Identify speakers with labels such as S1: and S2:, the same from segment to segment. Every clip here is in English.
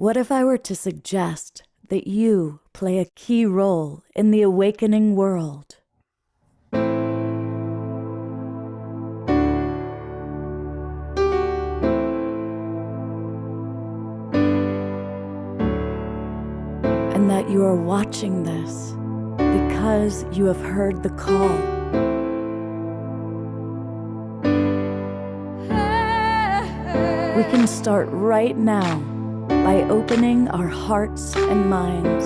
S1: What if I were to suggest that you play a key role in the awakening world? And that you are watching this because you have heard the call. We can start right now by opening our hearts and minds.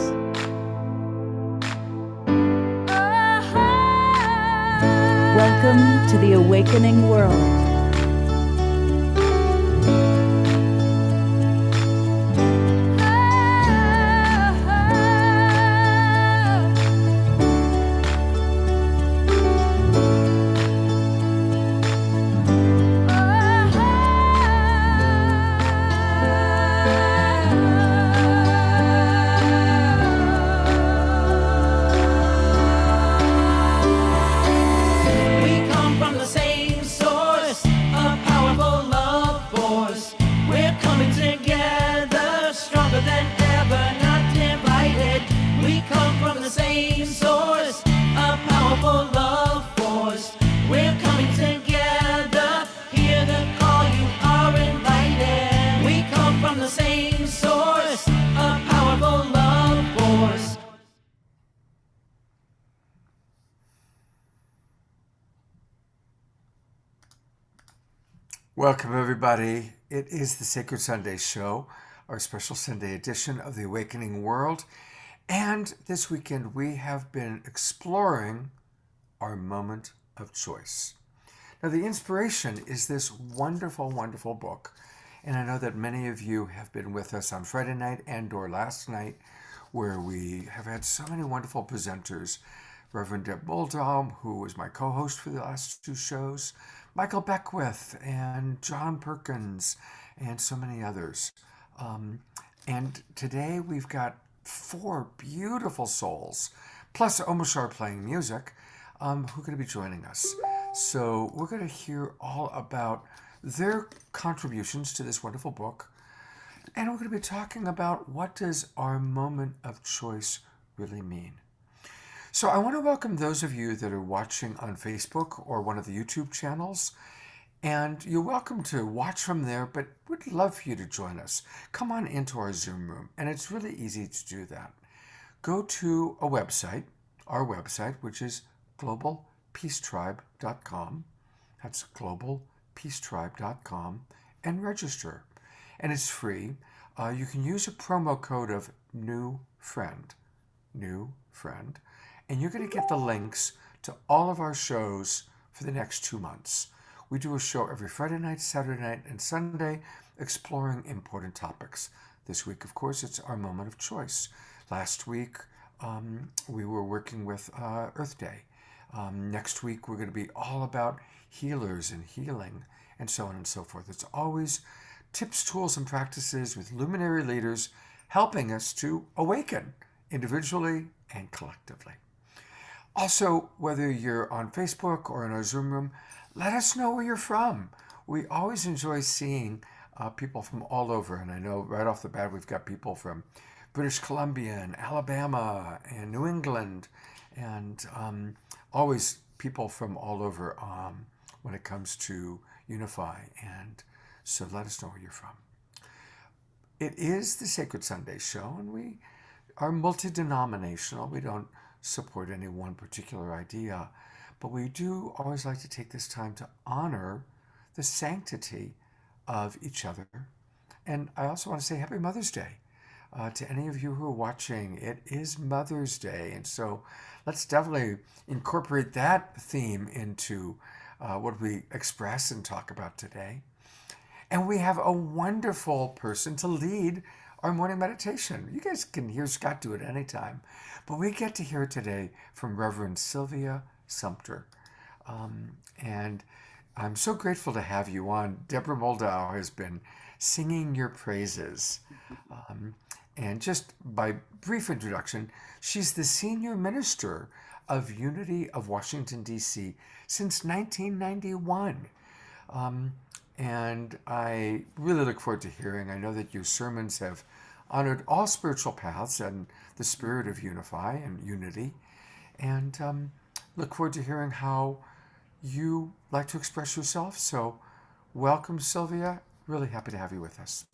S1: Welcome to the awakening world.
S2: Welcome, everybody. It is the Sacred Sunday Show, our special Sunday edition of the Awakening World. And this weekend, we have been exploring our moment of choice. Now, the inspiration is this wonderful, wonderful book. And I know that many of you have been with us on Friday night and/or last night, where we have had so many wonderful presenters. Reverend Deborah Moldow, who was my co-host for the last two shows, Michael Beckwith and John Perkins, and so many others. And today we've got four beautiful souls, plus Omashar playing music, who are going to be joining us. So we're going to hear all about their contributions to this wonderful book. And we're going to be talking about what does our moment of choice really mean. So I want to welcome those of you that are watching on Facebook or one of the YouTube channels. And you're welcome to watch from there, but we'd love for you to join us. Come on into our Zoom room, and it's really easy to do that. Go to a website, our website, which is globalpeacetribe.com. That's globalpeacetribe.com, and register. And it's free. You can use a promo code of new friend, and you're going to get the links to all of our shows for the next 2 months. We do a show every Friday night, Saturday night, and Sunday, exploring important topics. This week, of course, it's our moment of choice. Last week, we were working with Earth Day. Next week, we're going to be all about healers and healing, and so on and so forth. It's always tips, tools, and practices with luminary leaders helping us to awaken individually and collectively. Also, whether you're on Facebook or in our Zoom room, let us know where you're from. We always enjoy seeing people from all over. And I know right off the bat, we've got people from British Columbia and Alabama and New England, and always people from all over when it comes to Unify. And so let us know where you're from. It is the Sacred Sunday Show, and we are multi-denominational. We don't support any one particular idea, but we do always like to take this time to honor the sanctity of each other. And I also want to say Happy Mother's Day to any of you who are watching. It is Mother's Day, and so let's definitely incorporate that theme into what we express and talk about today. And we have a wonderful person to lead our morning meditation. You guys can hear Scott do it anytime, but we get to hear it today from Reverend Sylvia Sumter. And I'm so grateful to have you on. Deborah Moldow has been singing your praises. And just by brief introduction, she's the senior minister of Unity of Washington, D.C. since 1991. And I really look forward to hearing. I know that your sermons have honored all spiritual paths and the spirit of unify and unity, and look forward to hearing how you like to express yourself. So, welcome, Sylvia. Really happy to have you with us.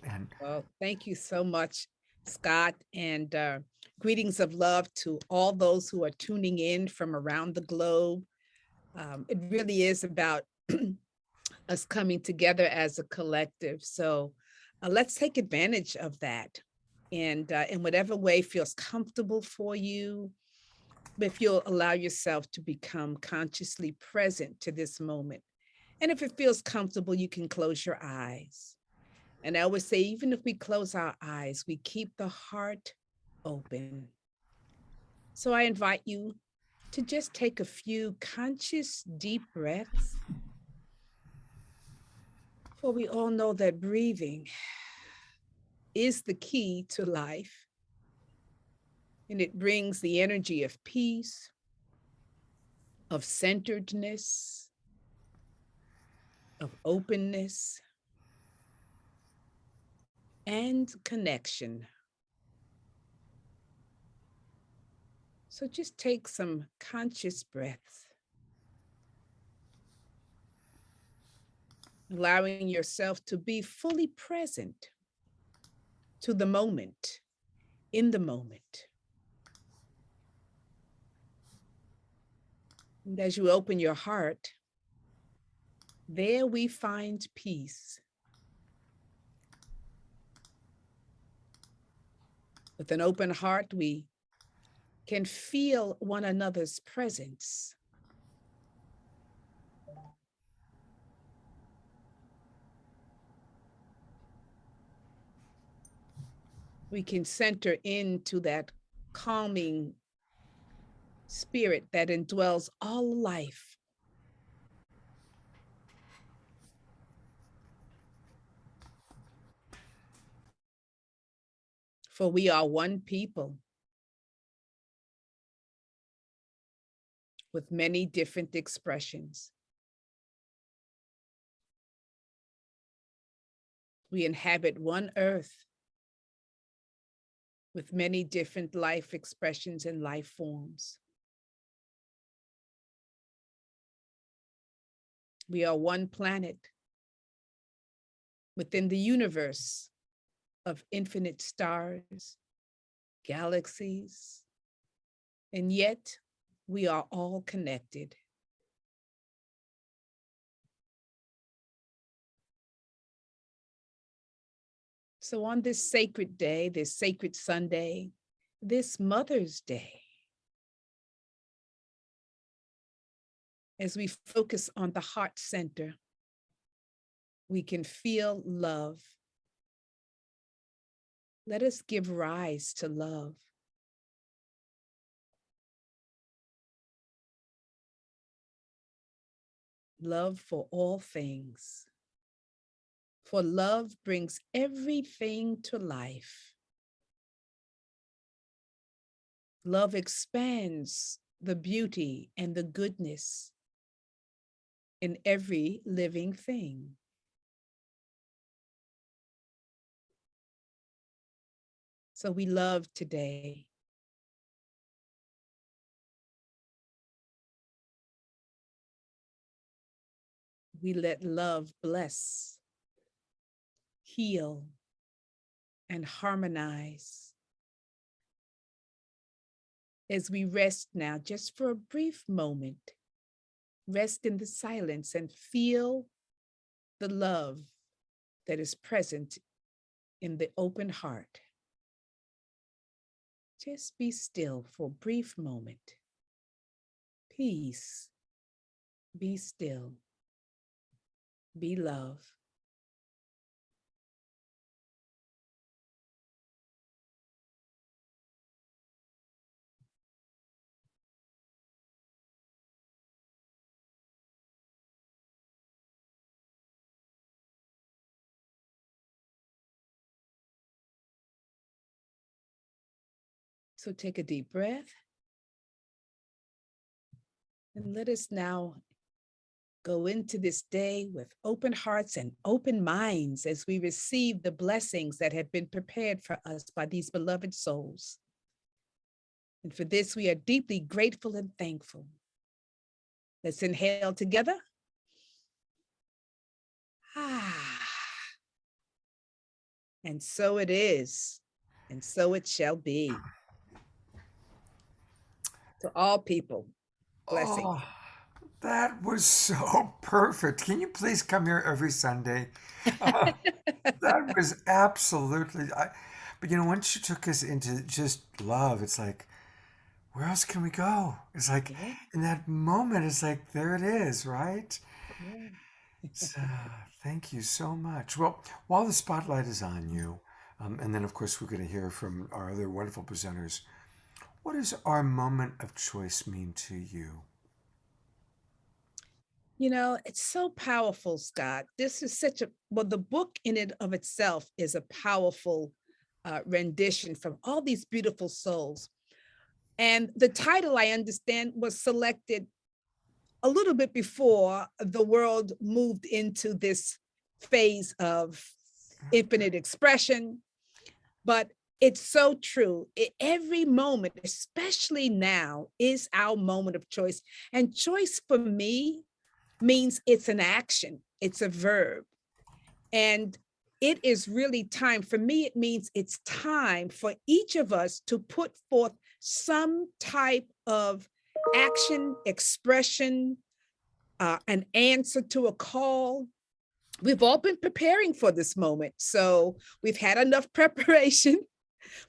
S2: And
S3: Well, thank you so much, Scott, and greetings of love to all those who are tuning in from around the globe. It really is about us coming together as a collective. So let's take advantage of that. And in whatever way feels comfortable for you, if you'll allow yourself to become consciously present to this moment. And if it feels comfortable, you can close your eyes. And I always say, even if we close our eyes, we keep the heart open. So I invite you to just take a few conscious, deep breaths. For we all know that breathing is the key to life. And it brings the energy of peace, of centeredness, of openness, and connection. So just take some conscious breaths, allowing yourself to be fully present to the moment, in the moment. And as you open your heart, there we find peace. With an open heart, we can feel one another's presence. We can center into that calming spirit that indwells all life. For we are one people with many different expressions. We inhabit one earth with many different life expressions and life forms. We are one planet within the universe of infinite stars, galaxies, and yet we are all connected. So on this sacred day, this sacred Sunday, this Mother's Day, as we focus on the heart center, we can feel love. Let us give rise to love. Love for all things. For love brings everything to life. Love expands the beauty and the goodness in every living thing. So we love today. We let love bless, heal, and harmonize. As we rest now, just for a brief moment, rest in the silence and feel the love that is present in the open heart. Just be still for a brief moment. Peace, be still, be love. So take a deep breath. And let us now go into this day with open hearts and open minds as we receive the blessings that have been prepared for us by these beloved souls. And for this, we are deeply grateful and thankful. Let's inhale together. And so it is, and so it shall be. To all people, blessings.
S2: Oh, that was so perfect. Can you please come here every Sunday? That was absolutely. But once you took us into just love, it's like, where else can we go? It's like,
S3: Yeah.
S2: in that moment, it's like, there it is, right?
S3: Yeah.
S2: So, thank you so much. Well, while the spotlight is on you, and then of course we're going to hear from our other wonderful presenters, what does our moment of choice mean to you?
S3: It's so powerful, Scott. This is the book in it of itself is a powerful rendition from all these beautiful souls. And the title, I understand, was selected a little bit before the world moved into this phase of infinite expression. But it's so true. Every moment, especially now, is our moment of choice. And choice for me means it's an action, it's a verb. And it is really time. For me, it means it's time for each of us to put forth some type of action, expression, an answer to a call. We've all been preparing for this moment. So we've had enough preparation,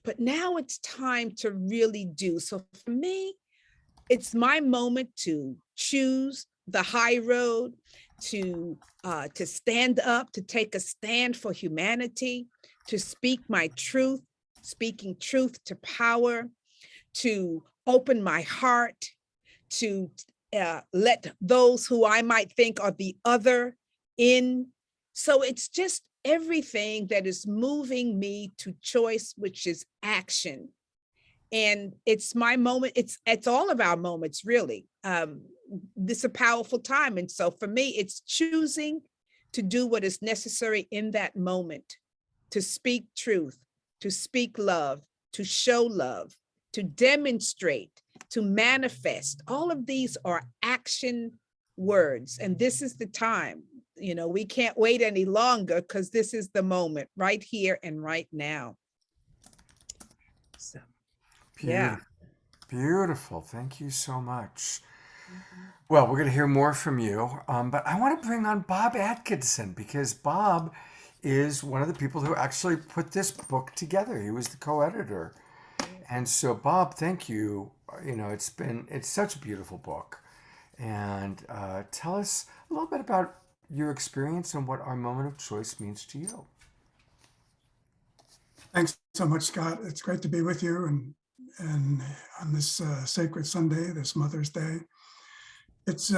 S3: but now it's time to really do. So for me, it's my moment to choose the high road, to stand up, to take a stand for humanity, to speak my truth, speaking truth to power, to open my heart, to let those who I might think are the other in. So it's just everything that is moving me to choice, which is action. And it's my moment. It's all of our moments, really. This is a powerful time. And so for me, it's choosing to do what is necessary in that moment, to speak truth, to speak love, to show love, to demonstrate, to manifest. All of these are action words. And this is the time. We can't wait any longer because this is the moment right here and right now. So, yeah.
S2: Beautiful. Thank you so much. Well, we're going to hear more from you, but I want to bring on Bob Atkinson because Bob is one of the people who actually put this book together. He was the co-editor. And so, Bob, thank you. It's such a beautiful book. And tell us a little bit about your experience and what our moment of choice means to you.
S4: Thanks so much, Scott. It's great to be with you and on this sacred Sunday, this Mother's Day. It's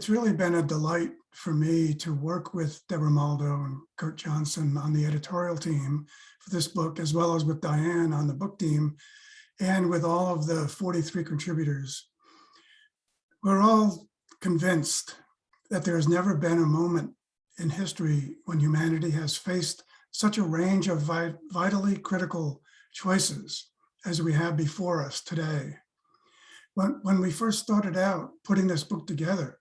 S4: really been a delight for me to work with Deborah Moldow and Kurt Johnson on the editorial team for this book, as well as with Diane on the book team, and with all of the 43 contributors. We're all convinced that there has never been a moment in history when humanity has faced such a range of vitally critical choices as we have before us today. When we first started out putting this book together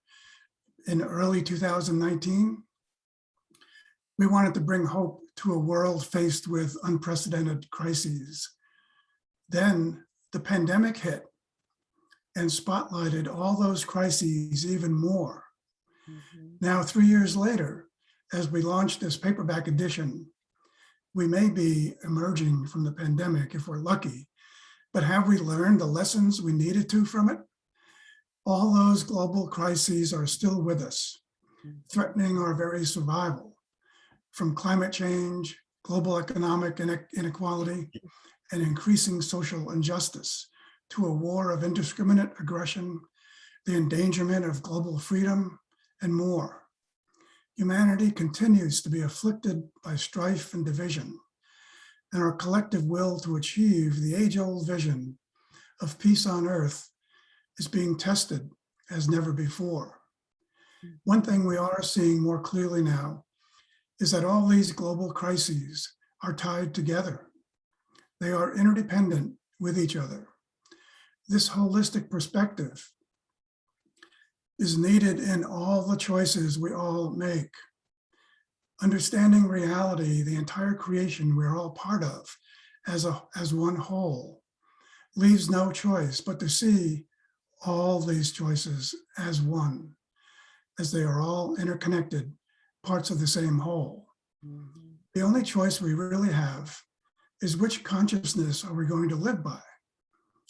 S4: in early 2019, we wanted to bring hope to a world faced with unprecedented crises. Then the pandemic hit and spotlighted all those crises even more. Now, 3 years later, as we launched this paperback edition, we may be emerging from the pandemic if we're lucky, but have we learned the lessons we needed to from it? All those global crises are still with us, threatening our very survival, from climate change, global economic inequality, and increasing social injustice, to a war of indiscriminate aggression, the endangerment of global freedom, and more. Humanity continues to be afflicted by strife and division, and our collective will to achieve the age-old vision of peace on earth is being tested as never before. One thing we are seeing more clearly now is that all these global crises are tied together. They are interdependent with each other. This holistic perspective is needed in all the choices we all make. Understanding reality, the entire creation we're all part of as one whole, leaves no choice but to see all these choices as one, as they are all interconnected parts of the same whole. The only choice we really have is which consciousness are we going to live by?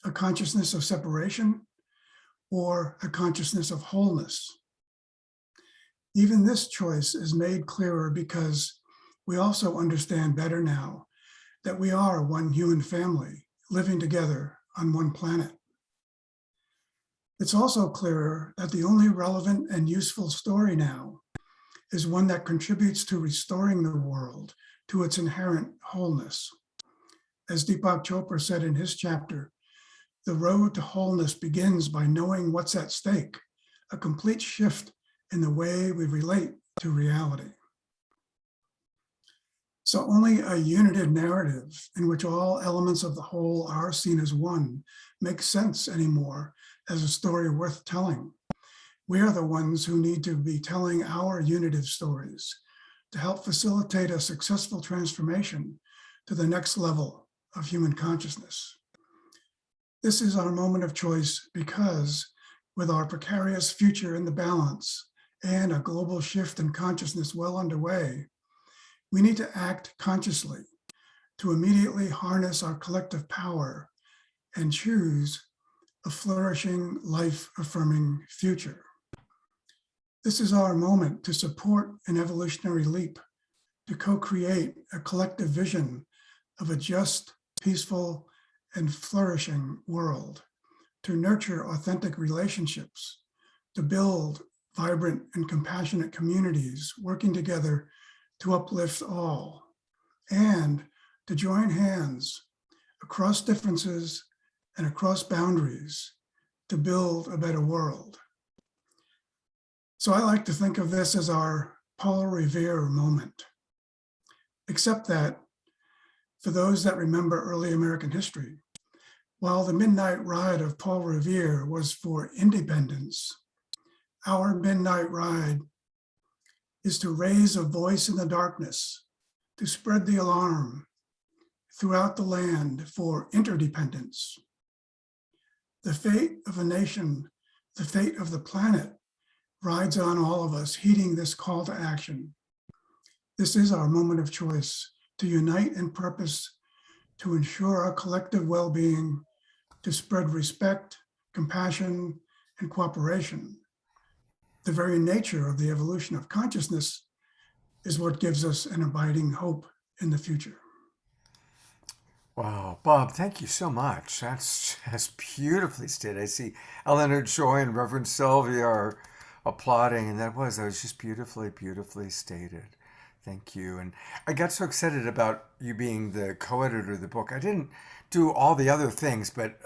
S4: A consciousness of separation or a consciousness of wholeness? Even this choice is made clearer because we also understand better now that we are one human family living together on one planet. It's also clearer that the only relevant and useful story now is one that contributes to restoring the world to its inherent wholeness. As Deepak Chopra said in his chapter, the road to wholeness begins by knowing what's at stake, a complete shift in the way we relate to reality. So only a united narrative in which all elements of the whole are seen as one makes sense anymore as a story worth telling. We are the ones who need to be telling our unitive stories to help facilitate a successful transformation to the next level of human consciousness. This is our moment of choice because, with our precarious future in the balance and a global shift in consciousness well underway, we need to act consciously to immediately harness our collective power and choose a flourishing, life-affirming future. This is our moment to support an evolutionary leap, to co-create a collective vision of a just, peaceful, and flourishing world, to nurture authentic relationships, to build vibrant and compassionate communities working together to uplift all, and to join hands across differences and across boundaries to build a better world. So I like to think of this as our Paul Revere moment, except that for those that remember early American history, while the midnight ride of Paul Revere was for independence, our midnight ride is to raise a voice in the darkness, to spread the alarm throughout the land for interdependence. The fate of a nation, the fate of the planet, rides on all of us heeding this call to action. This is our moment of choice to unite in purpose, to ensure our collective well-being, to spread respect, compassion, and cooperation. The very nature of the evolution of consciousness is what gives us an abiding hope in the future.
S2: Wow, Bob, thank you so much. That's just beautifully stated. I see Eleanor Joy and Reverend Sylvia are applauding, and that was just beautifully stated. Thank you. And I got so excited about you being the co-editor of the book. I didn't do all the other things, but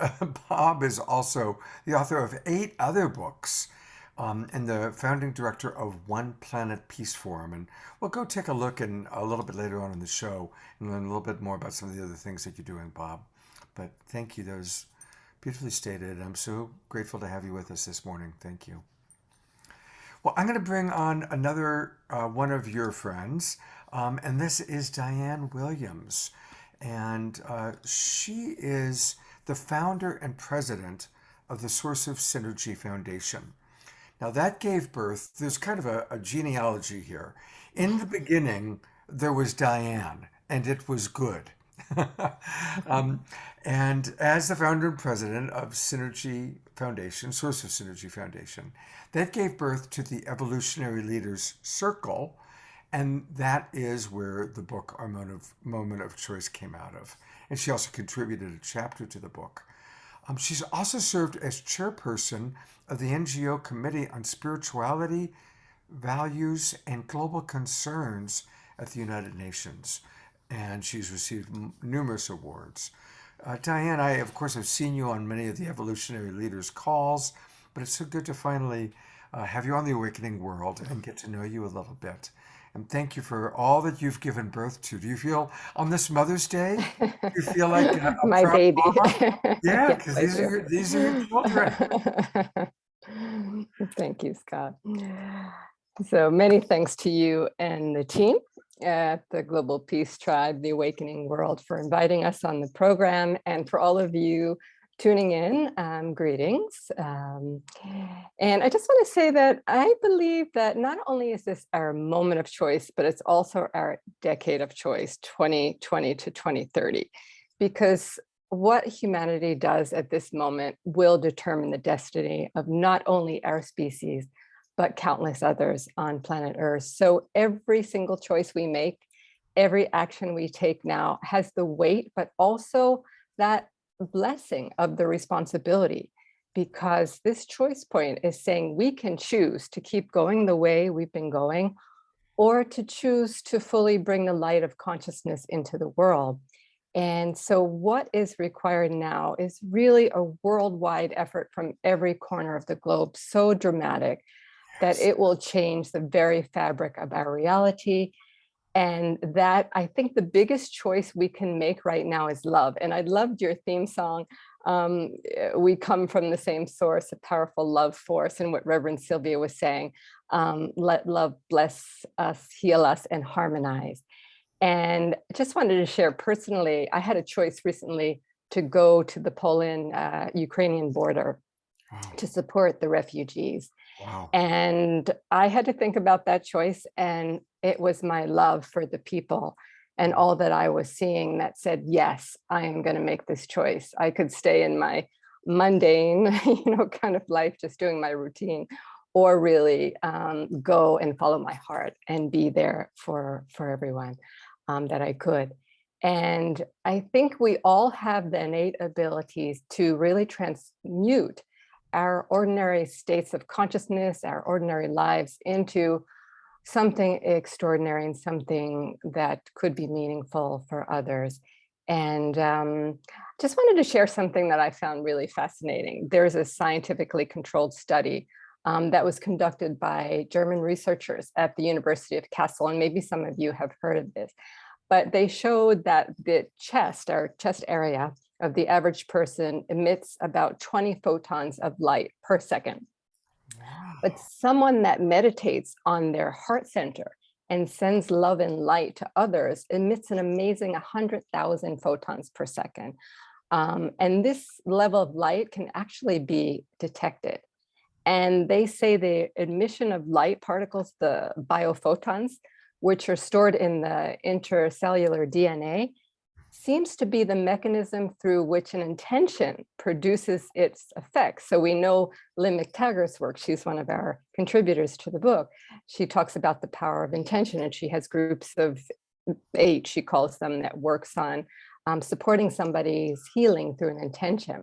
S2: Bob is also the author of 8 other books and the founding director of One Planet Peace Forum. And we'll go take a look in a little bit later on in the show and learn a little bit more about some of the other things that you're doing, Bob. But thank you. That was beautifully stated. I'm so grateful to have you with us this morning. Thank you. Well, I'm going to bring on another one of your friends, and this is Diane Williams. And she is the founder and president of the Source of Synergy Foundation. Now, that gave birth, there's kind of a genealogy here. In the beginning, there was Diane, and it was good. And as the founder and president of Synergy Foundation, Source of Synergy Foundation, that gave birth to the Evolutionary Leaders Circle, and that is where the book, Our Moment of Choice, came out of. And she also contributed a chapter to the book. She's also served as chairperson of the NGO Committee on Spirituality, Values, and Global Concerns at the United Nations. And she's received numerous awards. Diane, I, of course, have seen you on many of the Evolutionary Leaders calls, but it's so good to finally have you on the Awakening World and get to know you a little bit. And thank you for all that you've given birth to. Do you feel on this Mother's Day, do you feel like a
S5: My
S2: proud
S5: baby.
S2: mama? Yeah,
S5: Yes,
S2: because
S5: I do.
S2: these are your children.
S5: Thank you, Scott. So many thanks to you and the team at the Global Peace Tribe, the Awakening World, for inviting us on the program, and for all of you tuning in. Greetings. And I just want to say that I believe that not only is this our moment of choice, but it's also our decade of choice, 2020 to 2030, because what humanity does at this moment will determine the destiny of not only our species, but countless others on planet Earth. So every single choice we make, every action we take now has the weight, but also that blessing of the responsibility, because this choice point is saying we can choose to keep going the way we've been going, or to choose to fully bring the light of consciousness into the world. And so what is required now is really a worldwide effort from every corner of the globe, so dramatic that it will change the very fabric of our reality. And that, I think, the biggest choice we can make right now is love. And I loved your theme song. We come from the same source, a powerful love force, and what Reverend Sylvia was saying, let love bless us, heal us, and harmonize. And I just wanted to share personally, I had a choice recently to go to the Poland-Ukrainian border to support the refugees.
S2: Wow.
S5: And I had to think about that choice, and it was my love for the people and all that I was seeing that said, yes, I am going to make this choice. I could stay in my mundane, kind of life, just doing my routine, or really go and follow my heart and be there for everyone that I could. And I think we all have the innate abilities to really transmute our ordinary states of consciousness, our ordinary lives, into something extraordinary and something that could be meaningful for others. And just wanted to share something that I found really fascinating. There's a scientifically controlled study that was conducted by German researchers at the University of Kassel, and maybe some of you have heard of this, but they showed that the chest, our chest area of the average person, emits about 20 photons of light per second. But someone that meditates on their heart center and sends love and light to others emits an amazing 100,000 photons per second. And this level of light can actually be detected. And they say the emission of light particles, the biophotons, which are stored in the intercellular DNA, seems to be the mechanism through which an intention produces its effects. So we know Lynn McTaggart's work, she's one of our contributors to the book. She talks about the power of intention, and she has groups of 8, she calls them, that works on supporting somebody's healing through an intention.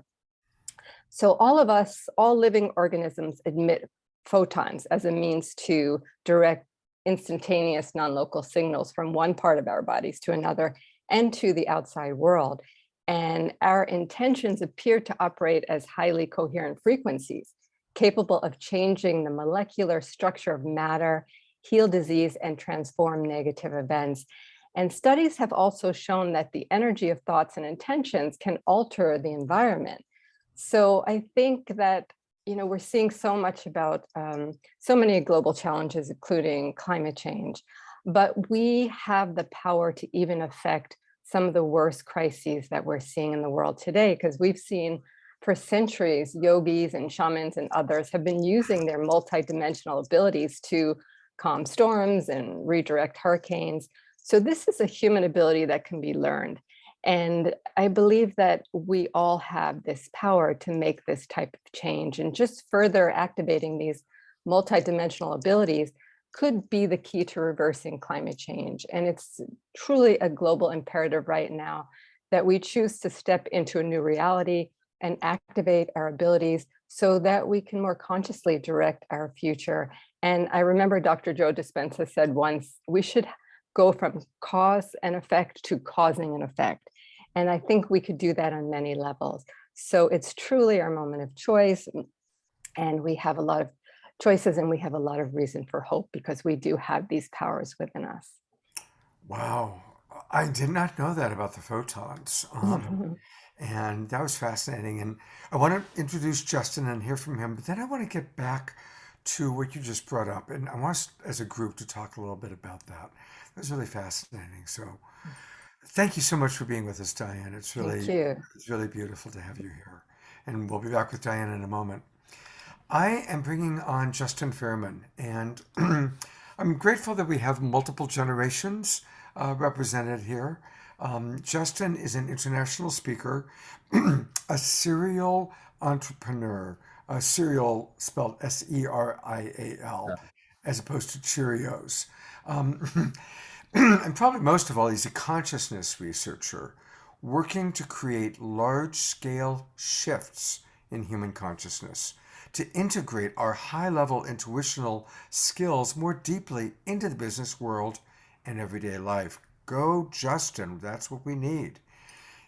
S5: So all of us, all living organisms, emit photons as a means to direct instantaneous non-local signals from one part of our bodies to another and to the outside world. And our intentions appear to operate as highly coherent frequencies, capable of changing the molecular structure of matter, heal disease, and transform negative events. And studies have also shown that the energy of thoughts and intentions can alter the environment. So I think that, we're seeing so much about so many global challenges, including climate change, but we have the power to even affect some of the worst crises that we're seeing in the world today, because we've seen for centuries, yogis and shamans and others have been using their multidimensional abilities to calm storms and redirect hurricanes. So this is a human ability that can be learned. And I believe that we all have this power to make this type of change, and just further activating these multidimensional abilities could be the key to reversing climate change. And it's truly a global imperative right now that we choose to step into a new reality and activate our abilities so that we can more consciously direct our future. And I remember Dr. Joe Dispenza said once, we should go from cause and effect to causing an effect. And I think we could do that on many levels. So it's truly our moment of choice. And we have a lot of choices, and we have a lot of reason for hope because we do have these powers within us.
S2: Wow. I did not know that about the photons. And that was fascinating. And I want to introduce Justin and hear from him, but then I want to get back to what you just brought up. And I want us as a group to talk a little bit about that. That was really fascinating. So thank you so much for being with us, Diane.
S5: Thank you.
S2: It's really beautiful to have you here. And we'll be back with Diane in a moment. I am bringing on Justin Faerman, and I'm grateful that we have multiple generations represented here. Justin is an international speaker, a serial entrepreneur, a serial spelled Serial, as opposed to Cheerios. And probably most of all, he's a consciousness researcher working to create large-scale shifts in human consciousness, to integrate our high-level intuitional skills more deeply into the business world and everyday life. Go, Justin, that's what we need.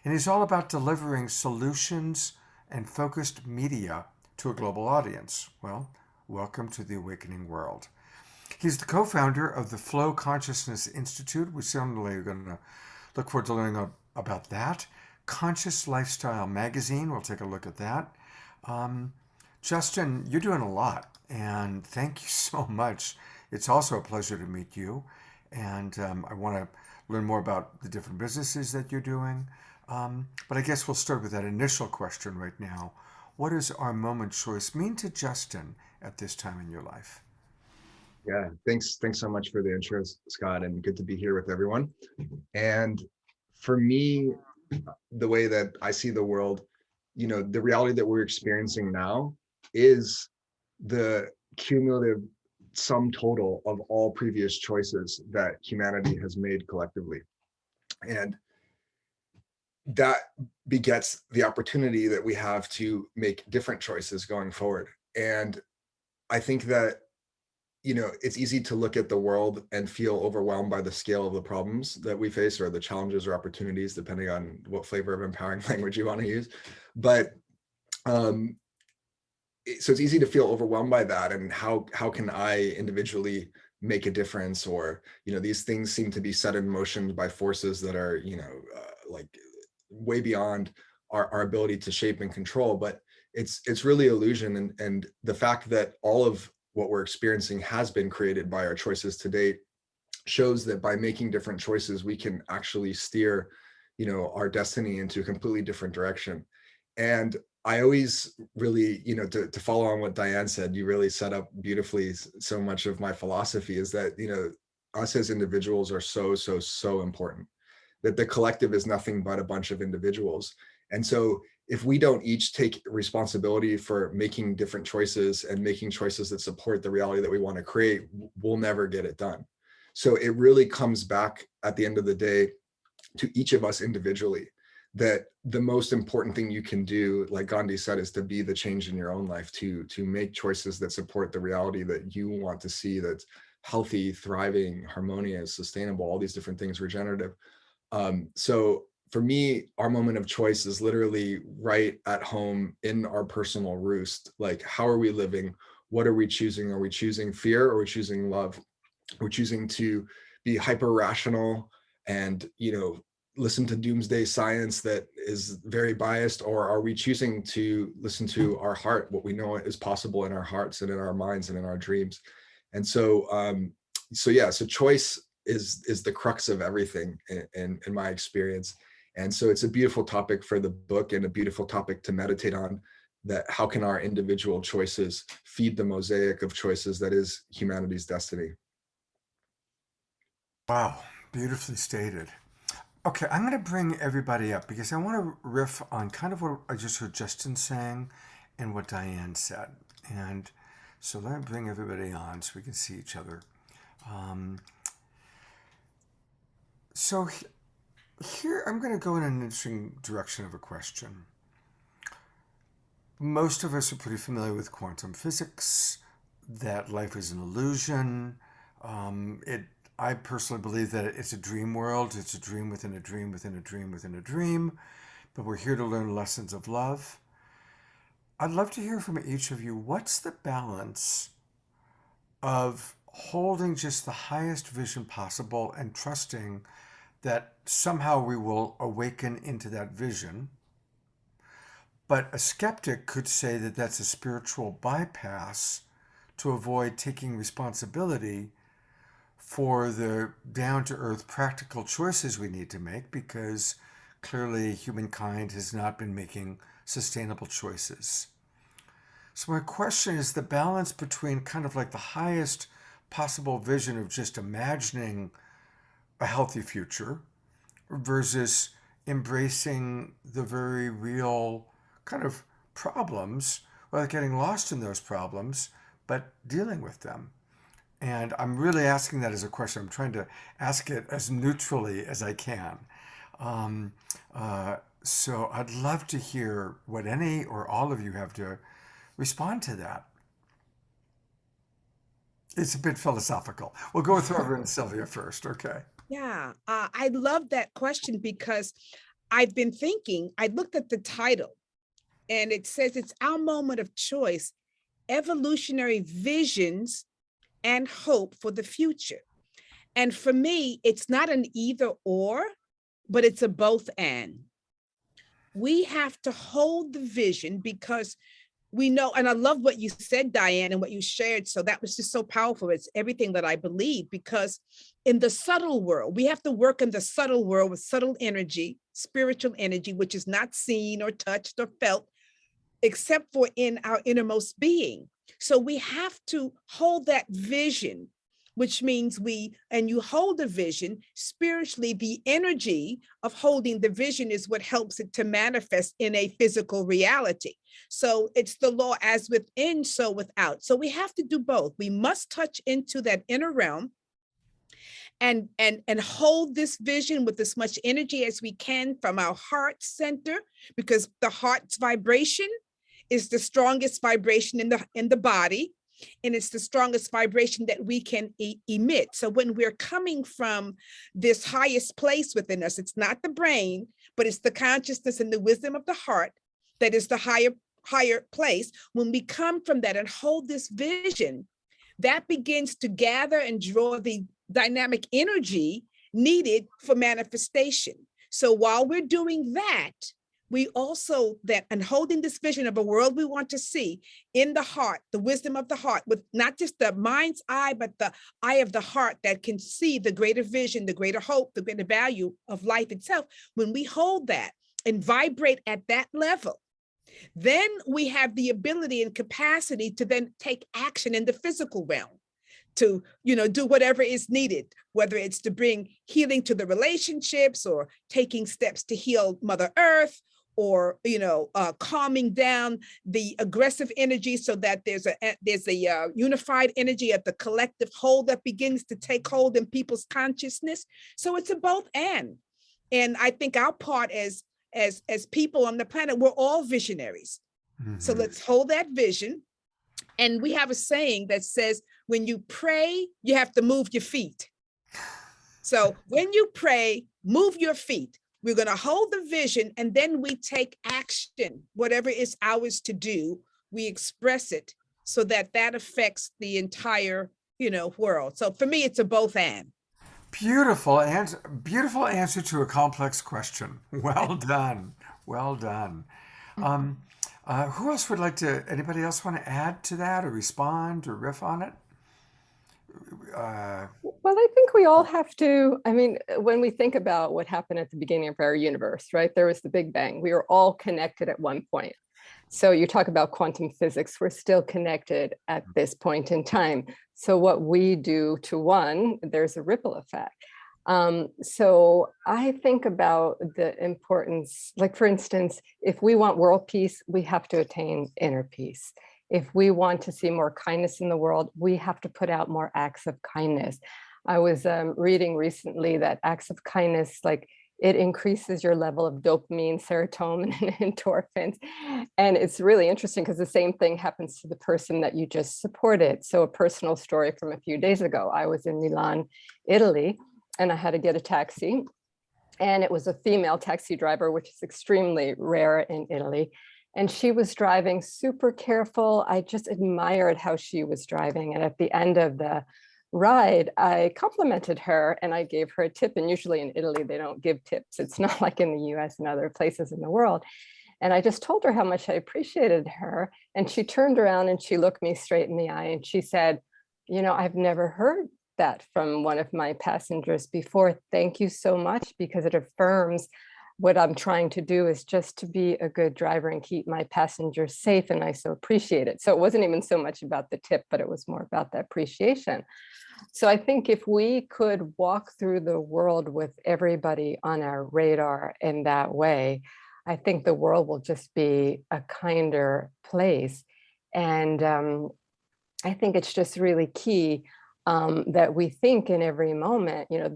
S2: And he's all about delivering solutions and focused media to a global audience. Well, welcome to the awakening world. He's the co-founder of the Flow Consciousness Institute. We certainly are going to look forward to learning about that. Conscious Lifestyle Magazine, we'll take a look at that. Justin, you're doing a lot, and thank you so much. It's also a pleasure to meet you, and I want to learn more about the different businesses that you're doing. But I guess we'll start with that initial question right now. What does our moment choice mean to Justin at this time in your life?
S6: Yeah, thanks so much for the intro, Scott, and good to be here with everyone. And for me, the way that I see the world, the reality that we're experiencing now is the cumulative sum total of all previous choices that humanity has made collectively. And that begets the opportunity that we have to make different choices going forward. And I think that it's easy to look at the world and feel overwhelmed by the scale of the problems that we face, or the challenges or opportunities, depending on what flavor of empowering language you want to use. But so it's easy to feel overwhelmed by that. And how can I individually make a difference? Or, these things seem to be set in motion by forces that are, like way beyond our ability to shape and control. But it's really illusion. And the fact that all of what we're experiencing has been created by our choices to date shows that by making different choices, we can actually steer, our destiny into a completely different direction. And I always really, to follow on what Diane said, you really set up beautifully so much of my philosophy is that, us as individuals are so important, that the collective is nothing but a bunch of individuals. And so if we don't each take responsibility for making different choices and making choices that support the reality that we want to create, we'll never get it done. So it really comes back at the end of the day to each of us individually, that the most important thing you can do, like Gandhi said, is to be the change in your own life, to make choices that support the reality that you want to see, that's healthy, thriving, harmonious, sustainable, all these different things, regenerative. So for me, our moment of choice is literally right at home in our personal roost. Like, how are we living? What are we choosing? Are we choosing fear, or are we choosing love? We're choosing to be hyper rational and, listen to doomsday science that is very biased, or are we choosing to listen to our heart, what we know is possible in our hearts and in our minds and in our dreams? And so, so choice is the crux of everything in my experience. And so it's a beautiful topic for the book, and a beautiful topic to meditate on, that how can our individual choices feed the mosaic of choices that is humanity's destiny.
S2: Wow, beautifully stated. Okay, I'm going to bring everybody up because I want to riff on kind of what I just heard Justin saying and what Diane said. And so let me bring everybody on so we can see each other. So here, I'm going to go in an interesting direction of a question. Most of us are pretty familiar with quantum physics, that life is an illusion. I personally believe that it's a dream world. It's a dream within a dream within a dream within a dream. But we're here to learn lessons of love. I'd love to hear from each of you. What's the balance of holding just the highest vision possible and trusting that somehow we will awaken into that vision. But a skeptic could say that that's a spiritual bypass to avoid taking responsibility for the down-to-earth practical choices we need to make, because clearly humankind has not been making sustainable choices. So my question is the balance between kind of like the highest possible vision of just imagining a healthy future versus embracing the very real kind of problems without getting lost in those problems, but dealing with them. And I'm really asking that as a question. I'm trying to ask it as neutrally as I can. So I'd love to hear what any or all of you have to respond to that. It's a bit philosophical. We'll go with Reverend Sylvia first, okay?
S3: Yeah, I love that question because I've been thinking, I looked at the title and it says it's our moment of choice, evolutionary visions and hope for the future. And for me, it's not an either or, but it's a both and. We have to hold the vision because we know, and I love what you said, Diane, and what you shared. So that was just so powerful. It's everything that I believe, because in the subtle world, we have to work in the subtle world with subtle energy, spiritual energy, which is not seen or touched or felt, except for in our innermost being. So we have to hold that vision, which means you hold the vision spiritually. The energy of holding the vision is what helps it to manifest in a physical reality. So it's the law as within, so without. So we have to do both. We must touch into that inner realm and hold this vision with as much energy as we can from our heart center, because the heart's vibration is the strongest vibration in the body. And it's the strongest vibration that we can emit. So when we're coming from this highest place within us, it's not the brain, but it's the consciousness and the wisdom of the heart that is the higher place. When we come from that and hold this vision, that begins to gather and draw the dynamic energy needed for manifestation. So while we're doing that, we also and holding this vision of a world we want to see in the heart, the wisdom of the heart, with not just the mind's eye, but the eye of the heart that can see the greater vision, the greater hope, the greater value of life itself. When we hold that and vibrate at that level, then we have the ability and capacity to then take action in the physical realm to, do whatever is needed, whether it's to bring healing to the relationships or taking steps to heal Mother Earth, or calming down the aggressive energy so that there's a unified energy at the collective whole that begins to take hold in people's consciousness. So it's a both and I think our part as people on the planet, we're all visionaries. Mm-hmm. So let's hold that vision. And we have a saying that says, when you pray, you have to move your feet. So when you pray, move your feet. We're going to hold the vision, and then we take action. Whatever is ours to do, we express it so that affects the entire, world. So for me, it's a both and.
S2: Beautiful answer to a complex question. Well done. Well done. Who else would like to, anybody else want to add to that or respond or riff on it?
S5: Well, I think we all have to, when we think about what happened at the beginning of our universe, right? There was the Big Bang. We were all connected at one point. So you talk about quantum physics, we're still connected at this point in time. So what we do to one, there's a ripple effect. So I think about the importance, like for instance, if we want world peace, we have to attain inner peace. If we want to see more kindness in the world, we have to put out more acts of kindness. I was reading recently that acts of kindness, like it increases your level of dopamine, serotonin, and endorphins. And it's really interesting because the same thing happens to the person that you just supported. So a personal story from a few days ago, I was in Milan, Italy, and I had to get a taxi. And it was a female taxi driver, which is extremely rare in Italy. And she was driving super careful. I just admired how she was driving. And at the end of the ride, I complimented her and I gave her a tip. And usually in Italy, they don't give tips. It's not like in the US and other places in the world. And I just told her how much I appreciated her. And she turned around and she looked me straight in the eye and she said, you know, I've never heard that from one of my passengers before. Thank you so much, because it affirms what I'm trying to do is just to be a good driver and keep my passengers safe. And I so appreciate it. So it wasn't even so much about the tip, but it was more about the appreciation. So I think if we could walk through the world with everybody on our radar in that way, I think the world will just be a kinder place. And I think it's just really key that we think in every moment, you know,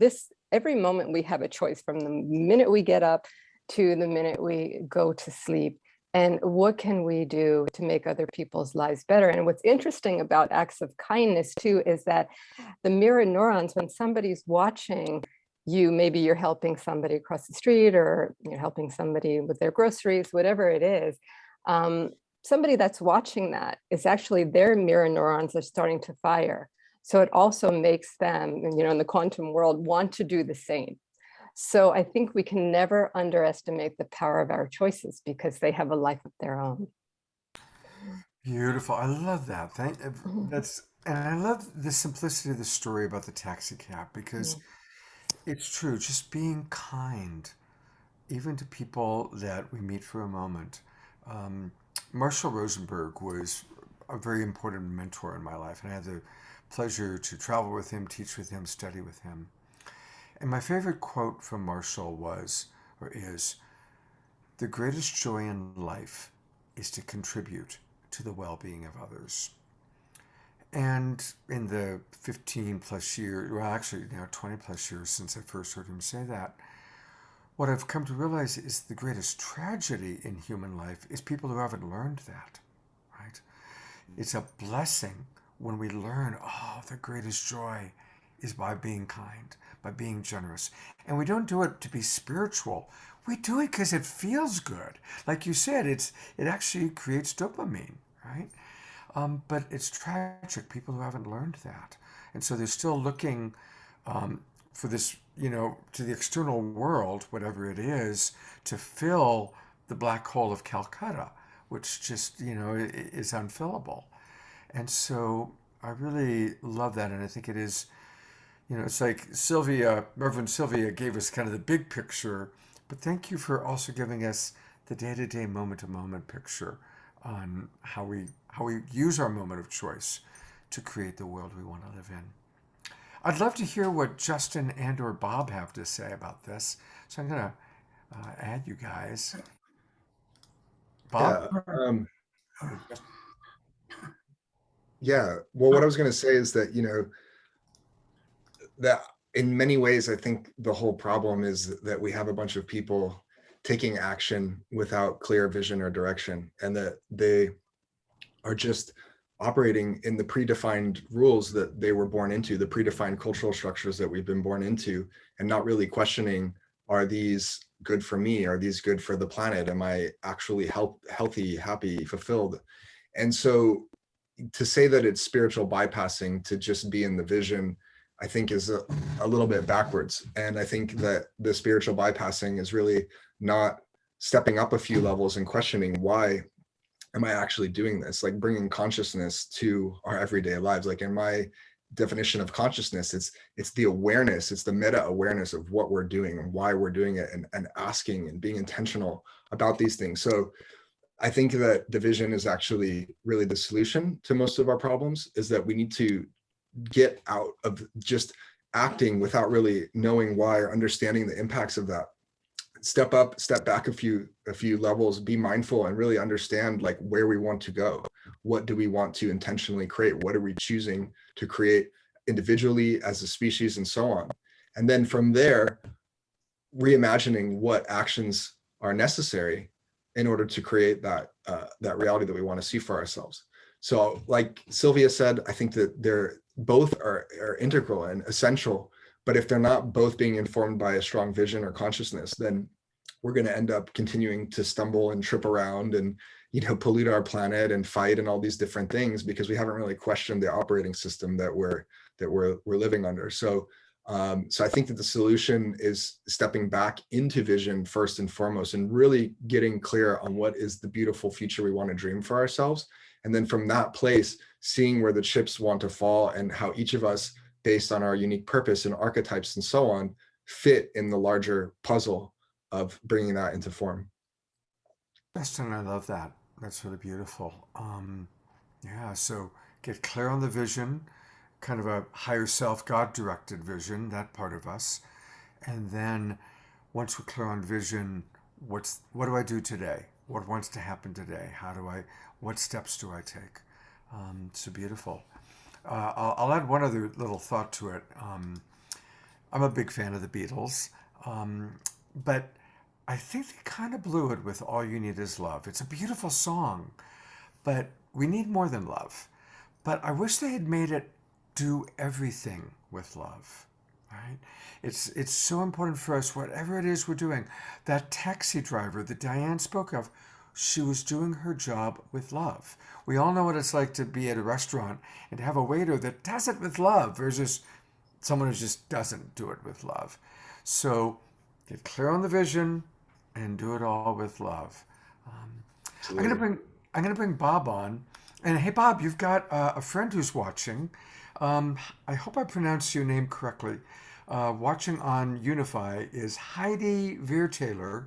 S5: every moment we have a choice from the minute we get up to the minute we go to sleep. And what can we do to make other people's lives better? And what's interesting about acts of kindness too, is that the mirror neurons, when somebody's watching you, maybe you're helping somebody across the street or you're helping somebody with their groceries, whatever it is, somebody that's watching that is actually their mirror neurons are starting to fire. So it also makes them, you know, in the quantum world, want to do the same. So I think we can never underestimate the power of our choices because they have a life of their own.
S2: Beautiful. I love that. And I love the simplicity of the story about the taxi cab, because it's true. Just being kind, even to people that we meet for a moment. Marshall Rosenberg was a very important mentor in my life, and I had the pleasure to travel with him, teach with him, study with him. And my favorite quote from Marshall is, "The greatest joy in life is to contribute to the well-being of others." And in the 15 plus years, well, actually now 20 plus years since I first heard him say that, what I've come to realize is the greatest tragedy in human life is people who haven't learned that, right? It's a blessing when we learn, oh, the greatest joy is by being kind, by being generous. And we don't do it to be spiritual. We do it because it feels good. Like you said, it actually creates dopamine, right? But it's tragic, people who haven't learned that. And so they're still looking for this, you know, to the external world, whatever it is, to fill the black hole of Calcutta, which just, you know, is unfillable. And so I really love that. And I think it is, you know, it's like Reverend Sylvia gave us kind of the big picture, but thank you for also giving us the day-to-day, moment-to-moment picture on how we use our moment of choice to create the world we want to live in. I'd love to hear what Justin and or Bob have to say about this. So I'm going to add you guys. Bob?
S6: Yeah. Well, what I was going to say is that, you know, that in many ways, I think the whole problem is that we have a bunch of people taking action without clear vision or direction, and that they are just operating in the predefined rules that they were born into, the predefined cultural structures that we've been born into, and not really questioning, are these good for me? Are these good for the planet? Am I actually healthy, happy, fulfilled? And so to say that it's spiritual bypassing to just be in the vision, I think is a little bit backwards. And I think that the spiritual bypassing is really not stepping up a few levels and questioning, why am I actually doing this? Like bringing consciousness to our everyday lives. Like in my definition of consciousness, it's the awareness, it's the meta awareness of what we're doing and why we're doing it, and asking and being intentional about these things. So I think that division is actually really the solution to most of our problems, is that we need to get out of just acting without really knowing why or understanding the impacts of that. Step up, step back a few levels, be mindful and really understand like where we want to go. What do we want to intentionally create? What are we choosing to create individually, as a species, and so on? And then from there, reimagining what actions are necessary in order to create that reality that we want to see for ourselves. So like Sylvia said, I think that they're both are integral and essential, but if they're not both being informed by a strong vision or consciousness, then we're going to end up continuing to stumble and trip around and, you know, pollute our planet and fight and all these different things because we haven't really questioned the operating system that we're living under. So I think that the solution is stepping back into vision first and foremost, and really getting clear on what is the beautiful future we want to dream for ourselves. And then from that place, seeing where the chips want to fall and how each of us, based on our unique purpose and archetypes and so on, fit in the larger puzzle of bringing that into form.
S2: Justin, I love that. That's really beautiful. Yeah, so get clear on the vision, kind of a higher self, God-directed vision, that part of us. And then once we're clear on vision, what do I do today? What wants to happen today? What steps do I take? So beautiful. I'll add one other little thought to it. I'm a big fan of the Beatles, but I think they kind of blew it with All You Need Is Love. It's a beautiful song, but we need more than love. But I wish they had made it do everything with love, right? It's so important for us, whatever it is we're doing. That taxi driver that Diane spoke of, she was doing her job with love. We all know what it's like to be at a restaurant and have a waiter that does it with love versus someone who just doesn't do it with love. So get clear on the vision and do it all with love. I'm gonna bring Bob on, and hey Bob, you've got a friend who's watching. I hope I pronounced your name correctly. Watching on Unify is Heidi Veertaler,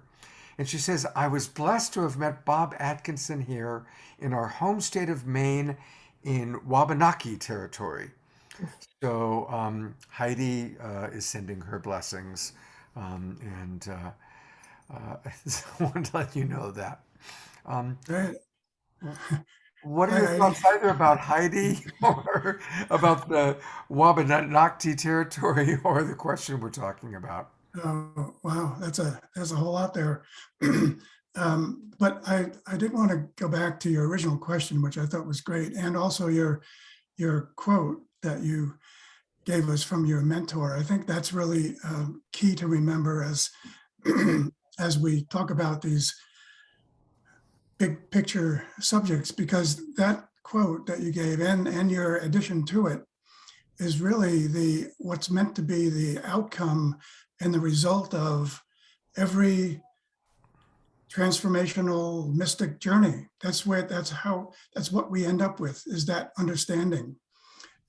S2: and she says, I was blessed to have met Bob Atkinson here in our home state of Maine in Wabanaki territory. So Heidi is sending her blessings, and I wanted to let you know that.
S4: Right.
S2: What are your thoughts either about Heidi or about the Wabanaki territory or the question we're talking about?
S4: Oh, wow, there's a whole lot there. But I did want to go back to your original question, which I thought was great, and also your quote that you gave us from your mentor. I think that's really key to remember as we talk about these big picture subjects, because that quote that you gave and your addition to it is really what's meant to be the outcome and the result of every transformational mystic journey. That's what we end up with, is that understanding.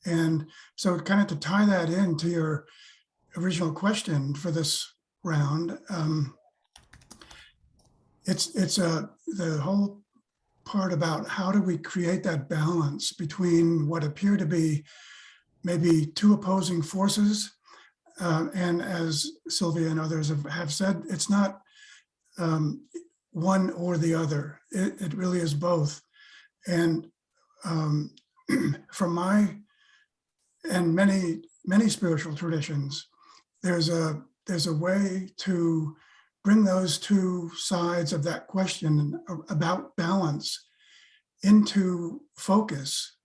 S4: And so kind of to tie that into your original question for this round, it's the whole part about how do we create that balance between what appear to be maybe two opposing forces. And as Sylvia and others have said, it's not one or the other. It really is both. And from my and many spiritual traditions, there's a way to bring those two sides of that question about balance into focus.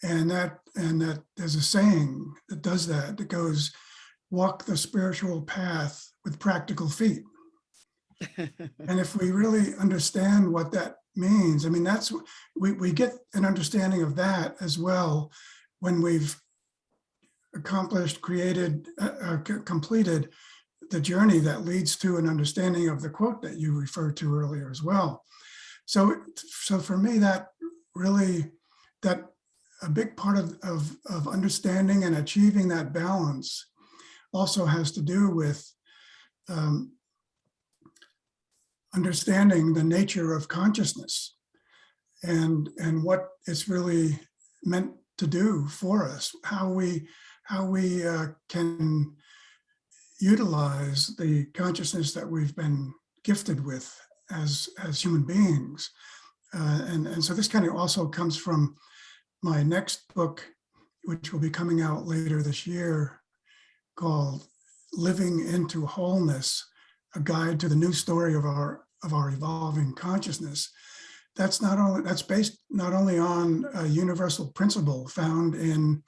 S4: And that there's a saying that does that goes, walk the spiritual path with practical feet. And if we really understand what that means, I mean, we get an understanding of that as well when we've accomplished, created, completed the journey that leads to an understanding of the quote that you referred to earlier as well. So for me, that really, that a big part of understanding and achieving that balance also has to do with understanding the nature of consciousness and what it's really meant to do for us, how we can utilize the consciousness that we've been gifted with as human beings. And so this kind of also comes from my next book, which will be coming out later this year, called Living into Wholeness, a guide to the new story of our evolving consciousness. That's based not only on a universal principle found in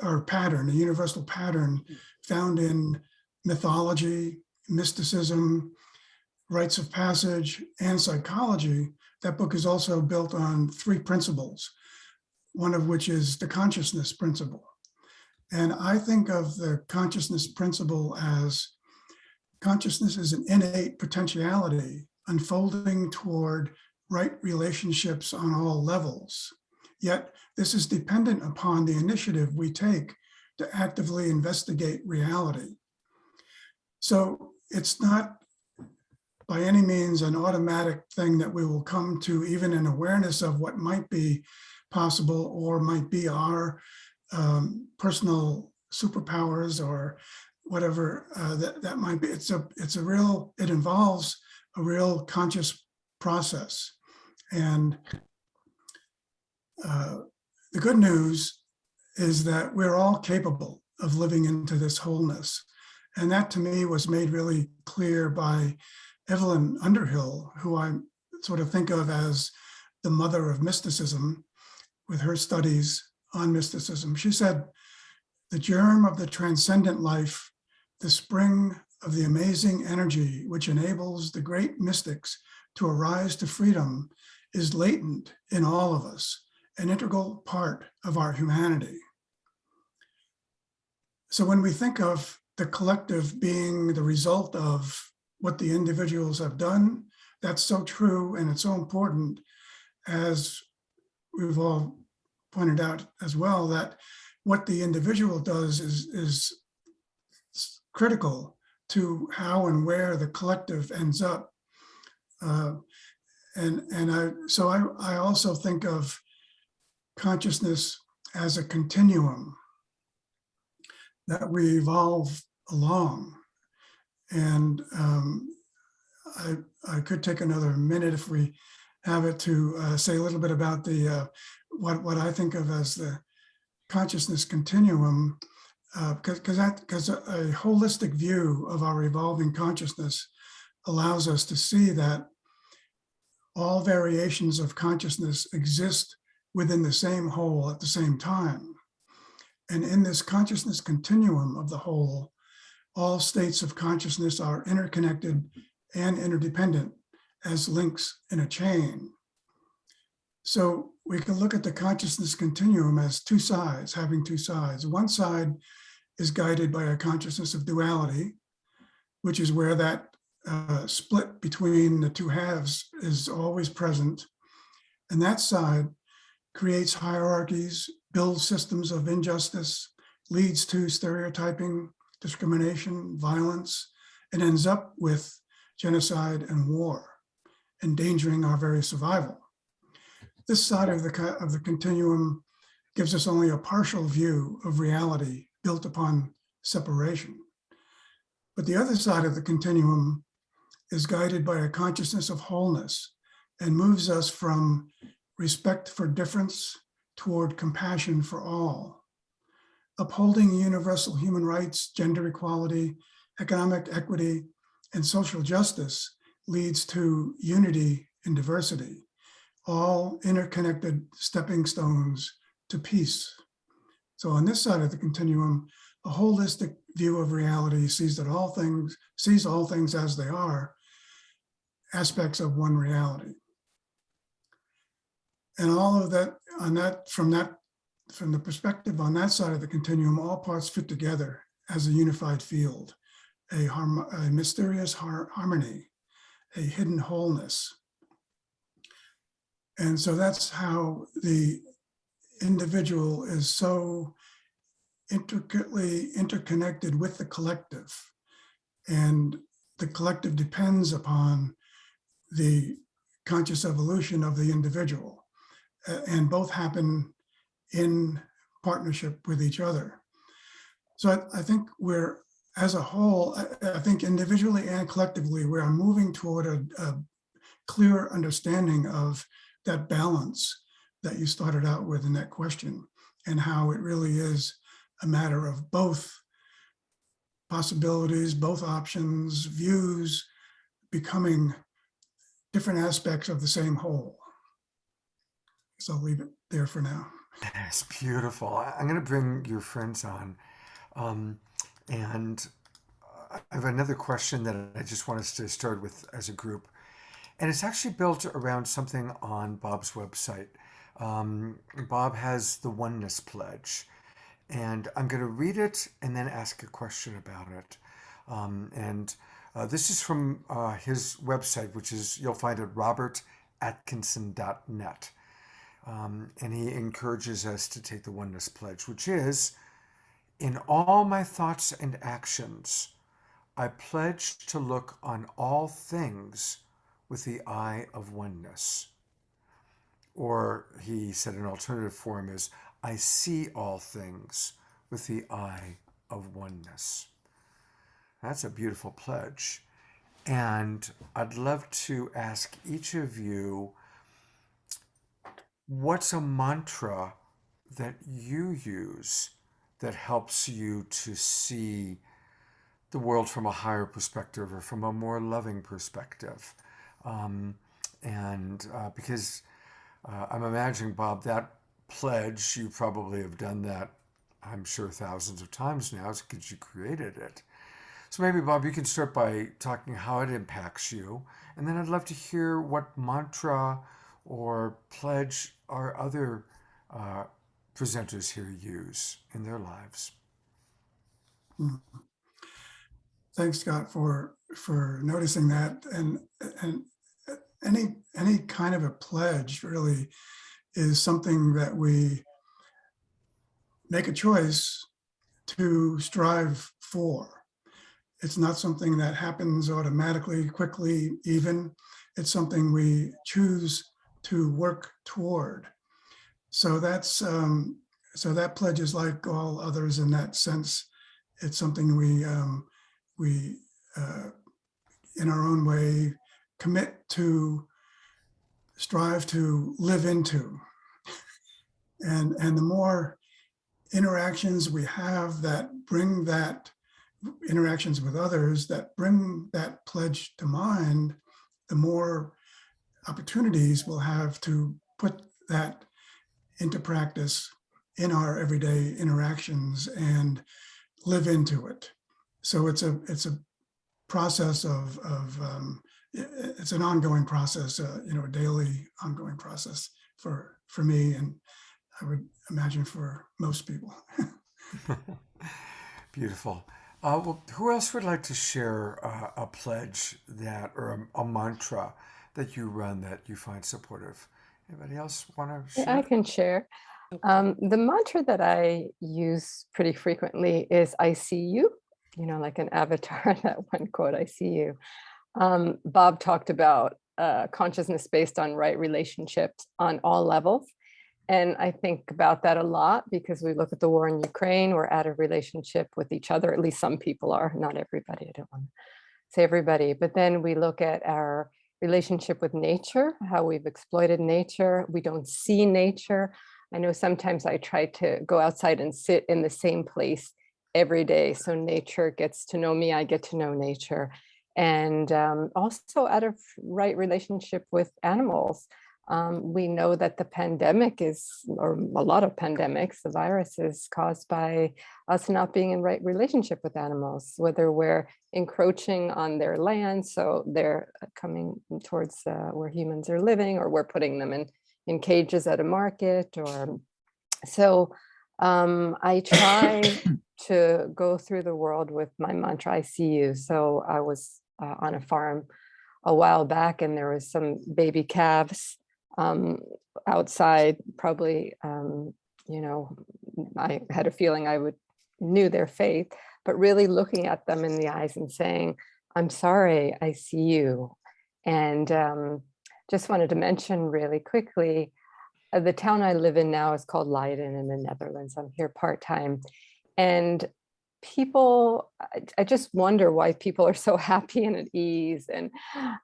S4: or pattern, a universal pattern found in mythology, mysticism, rites of passage, and psychology, that book is also built on 3 principles, one of which is the consciousness principle. And I think of the consciousness principle as consciousness is an innate potentiality unfolding toward right relationships on all levels. Yet this is dependent upon the initiative we take to actively investigate reality. So it's not by any means an automatic thing that we will come to even an awareness of what might be possible or might be our personal superpowers or whatever that might be. It involves a real conscious process. And the good news is that we're all capable of living into this wholeness. And that to me was made really clear by Evelyn Underhill, who I sort of think of as the mother of mysticism with her studies on mysticism. She said, the germ of the transcendent life, the spring of the amazing energy which enables the great mystics to arise to freedom, is latent in all of us, an integral part of our humanity. So when we think of the collective being the result of what the individuals have done, that's so true, and it's so important, as we've all pointed out as well, that what the individual does is critical to how and where the collective ends up. So I also think of consciousness as a continuum that we evolve along. And I could take another minute if we have it to say a little bit about the what I think of as the consciousness continuum, because a holistic view of our evolving consciousness allows us to see that all variations of consciousness exist within the same whole at the same time. And in this consciousness continuum of the whole, all states of consciousness are interconnected and interdependent as links in a chain. So we can look at the consciousness continuum as two sides, having two sides. One side is guided by a consciousness of duality, which is where that split between the two halves is always present. And that side creates hierarchies, builds systems of injustice, leads to stereotyping, discrimination, violence, and ends up with genocide and war, endangering our very survival. This side of the continuum gives us only a partial view of reality built upon separation. But the other side of the continuum is guided by a consciousness of wholeness and moves us from respect for difference toward compassion for all. Upholding universal human rights, gender equality, economic equity, and social justice leads to unity in diversity, all interconnected stepping stones to peace. So on this side of the continuum, a holistic view of reality sees all things as they are, aspects of one reality. And all of that, from the perspective on that side of the continuum, all parts fit together as a unified field, a mysterious harmony, a hidden wholeness. And so that's how the individual is so intricately interconnected with the collective. And the collective depends upon the conscious evolution of the individual. And both happen in partnership with each other. So I think we're, as a whole, I think individually and collectively, we are moving toward a clear understanding of that balance that you started out with in that question, and how it really is a matter of both possibilities, both options, views becoming different aspects of the same whole. So I'll leave it there for now.
S2: That's beautiful. I'm going to bring your friends on. And I have another question that I just want us to start with as a group. And it's actually built around something on Bob's website. Bob has the Oneness Pledge. And I'm going to read it and then ask a question about it. This is from his website, which is, you'll find at robertatkinson.net. And he encourages us to take the Oneness Pledge, which is, in all my thoughts and actions, I pledge to look on all things with the eye of oneness. Or he said an alternative form is, I see all things with the eye of oneness. That's a beautiful pledge. And I'd love to ask each of you, what's a mantra that you use that helps you to see the world from a higher perspective or from a more loving perspective? Because I'm imagining, Bob, that pledge, you probably have done that, I'm sure, thousands of times now because you created it. So maybe, Bob, you can start by talking how it impacts you. And then I'd love to hear what mantra or pledge our other presenters here use in their lives.
S4: Thanks, Scott, for noticing that. And any kind of a pledge really is something that we make a choice to strive for. It's not something that happens automatically, quickly, even. It's something we choose to work toward. So that's so that pledge is like all others in that sense. It's something we in our own way commit to, strive to live into. And the more interactions we have that bring that, interactions with others that bring that pledge to mind, the more opportunities we'll have to put that into practice in our everyday interactions and live into it. So it's a process of it's an ongoing process, a daily ongoing process for me, and I would imagine for most people.
S2: Beautiful. Well, who else would like to share a pledge that, or a mantra that you run that you find supportive? Anybody else want to share?
S5: Yeah, I can share. The mantra that I use pretty frequently is I see you, like an avatar, that one quote, I see you. Bob talked about consciousness based on right relationships on all levels. And I think about that a lot because we look at the war in Ukraine, we're out of relationship with each other. At least some people are, not everybody. I don't want to say everybody. But then we look at our relationship with nature, how we've exploited nature. We don't see nature. I know sometimes I try to go outside and sit in the same place every day. So nature gets to know me, I get to know nature. And also out of right relationship with animals. We know that the pandemic or a lot of pandemics, the virus is caused by us not being in right relationship with animals, whether we're encroaching on their land, so they're coming towards where humans are living, or we're putting them in cages at a market, or so I try to go through the world with my mantra, I see you. So I was on a farm a while back, and there was some baby calves outside, probably, I had a feeling I knew their faith, but really looking at them in the eyes and saying, I'm sorry, I see you. And just wanted to mention really quickly, the town I live in now is called Leiden in the Netherlands. I'm here part-time. And people, I just wonder why people are so happy and at ease. And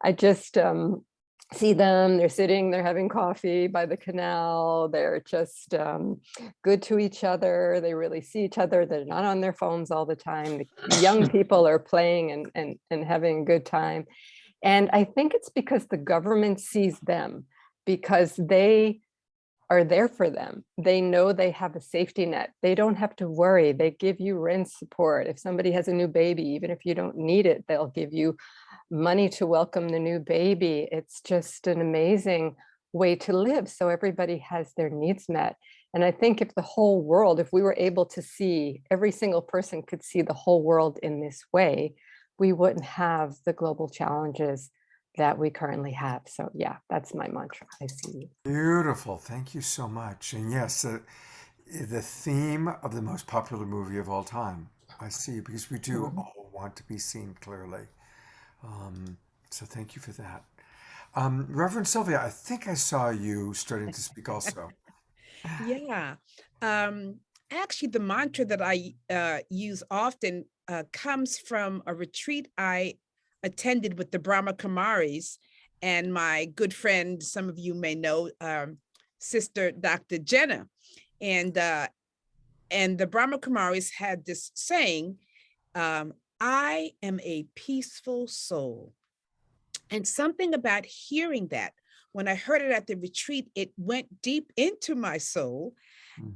S5: I just see them, they're sitting, they're having coffee by the canal, they're just good to each other, they really see each other, they're not on their phones all the time, the young people are playing and having a good time. And I think it's because the government sees them, because they are there for them. They know they have a safety net. They don't have to worry. They give you rent support. If somebody has a new baby, even if you don't need it, they'll give you money to welcome the new baby. It's just an amazing way to live. So everybody has their needs met. And I think if the whole world, if we were able to see, every single person could see the whole world in this way, we wouldn't have the global challenges that we currently have. So yeah, that's my mantra. I see you.
S2: Beautiful. Thank you so much. And yes, the theme of the most popular movie of all time. I see, because we do all want to be seen clearly. So thank you for that. Reverend Sylvia, I think I saw you starting to speak also.
S3: Yeah. Actually, the mantra that I use often comes from a retreat I attended with the Brahma Kumaris and my good friend, some of you may know, Sister Dr. Jenna. And the Brahma Kumaris had this saying, I am a peaceful soul. And something about hearing that, when I heard it at the retreat, it went deep into my soul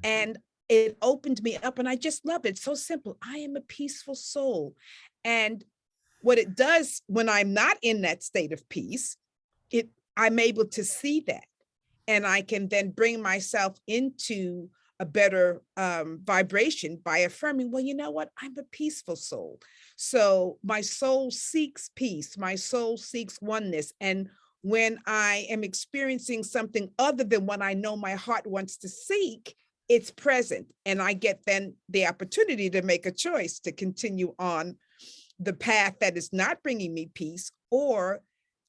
S3: and it opened me up. And I just love it. It's so simple. I am a peaceful soul. And what it does when I'm not in that state of peace, I'm able to see that. And I can then bring myself into a better vibration by affirming, well, you know what? I'm a peaceful soul. So my soul seeks peace. My soul seeks oneness. And when I am experiencing something other than what I know my heart wants to seek, it's present. And I get then the opportunity to make a choice to continue on the path that is not bringing me peace, or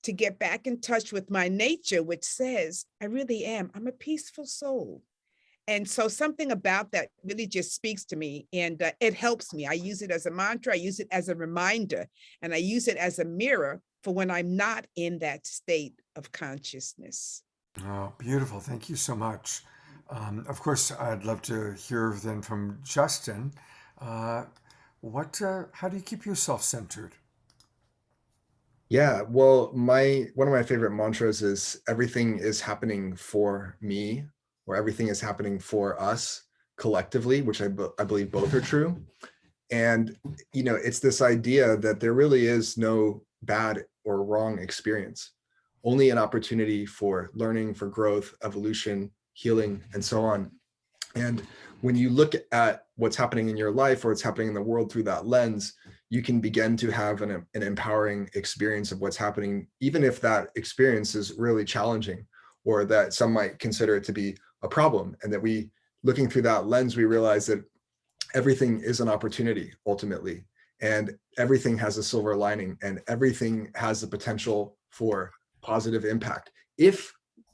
S3: to get back in touch with my nature, which says, I really am. I'm a peaceful soul. And so something about that really just speaks to me, and it helps me. I use it as a mantra, I use it as a reminder, and I use it as a mirror for when I'm not in that state of consciousness.
S2: Oh, beautiful. Thank you so much. Of course, I'd love to hear then from Justin. How do you keep yourself centered?
S6: Yeah, well, one of my favorite mantras is everything is happening for me, or everything is happening for us collectively, which I believe both are true. And, it's this idea that there really is no bad or wrong experience, only an opportunity for learning, for growth, evolution, healing, and so on. And when you look at what's happening in your life or what's happening in the world through that lens, you can begin to have an empowering experience of what's happening, even if that experience is really challenging, or that some might consider it to be a problem. And that looking through that lens, we realize that everything is an opportunity ultimately, and everything has a silver lining, and everything has the potential for positive impact if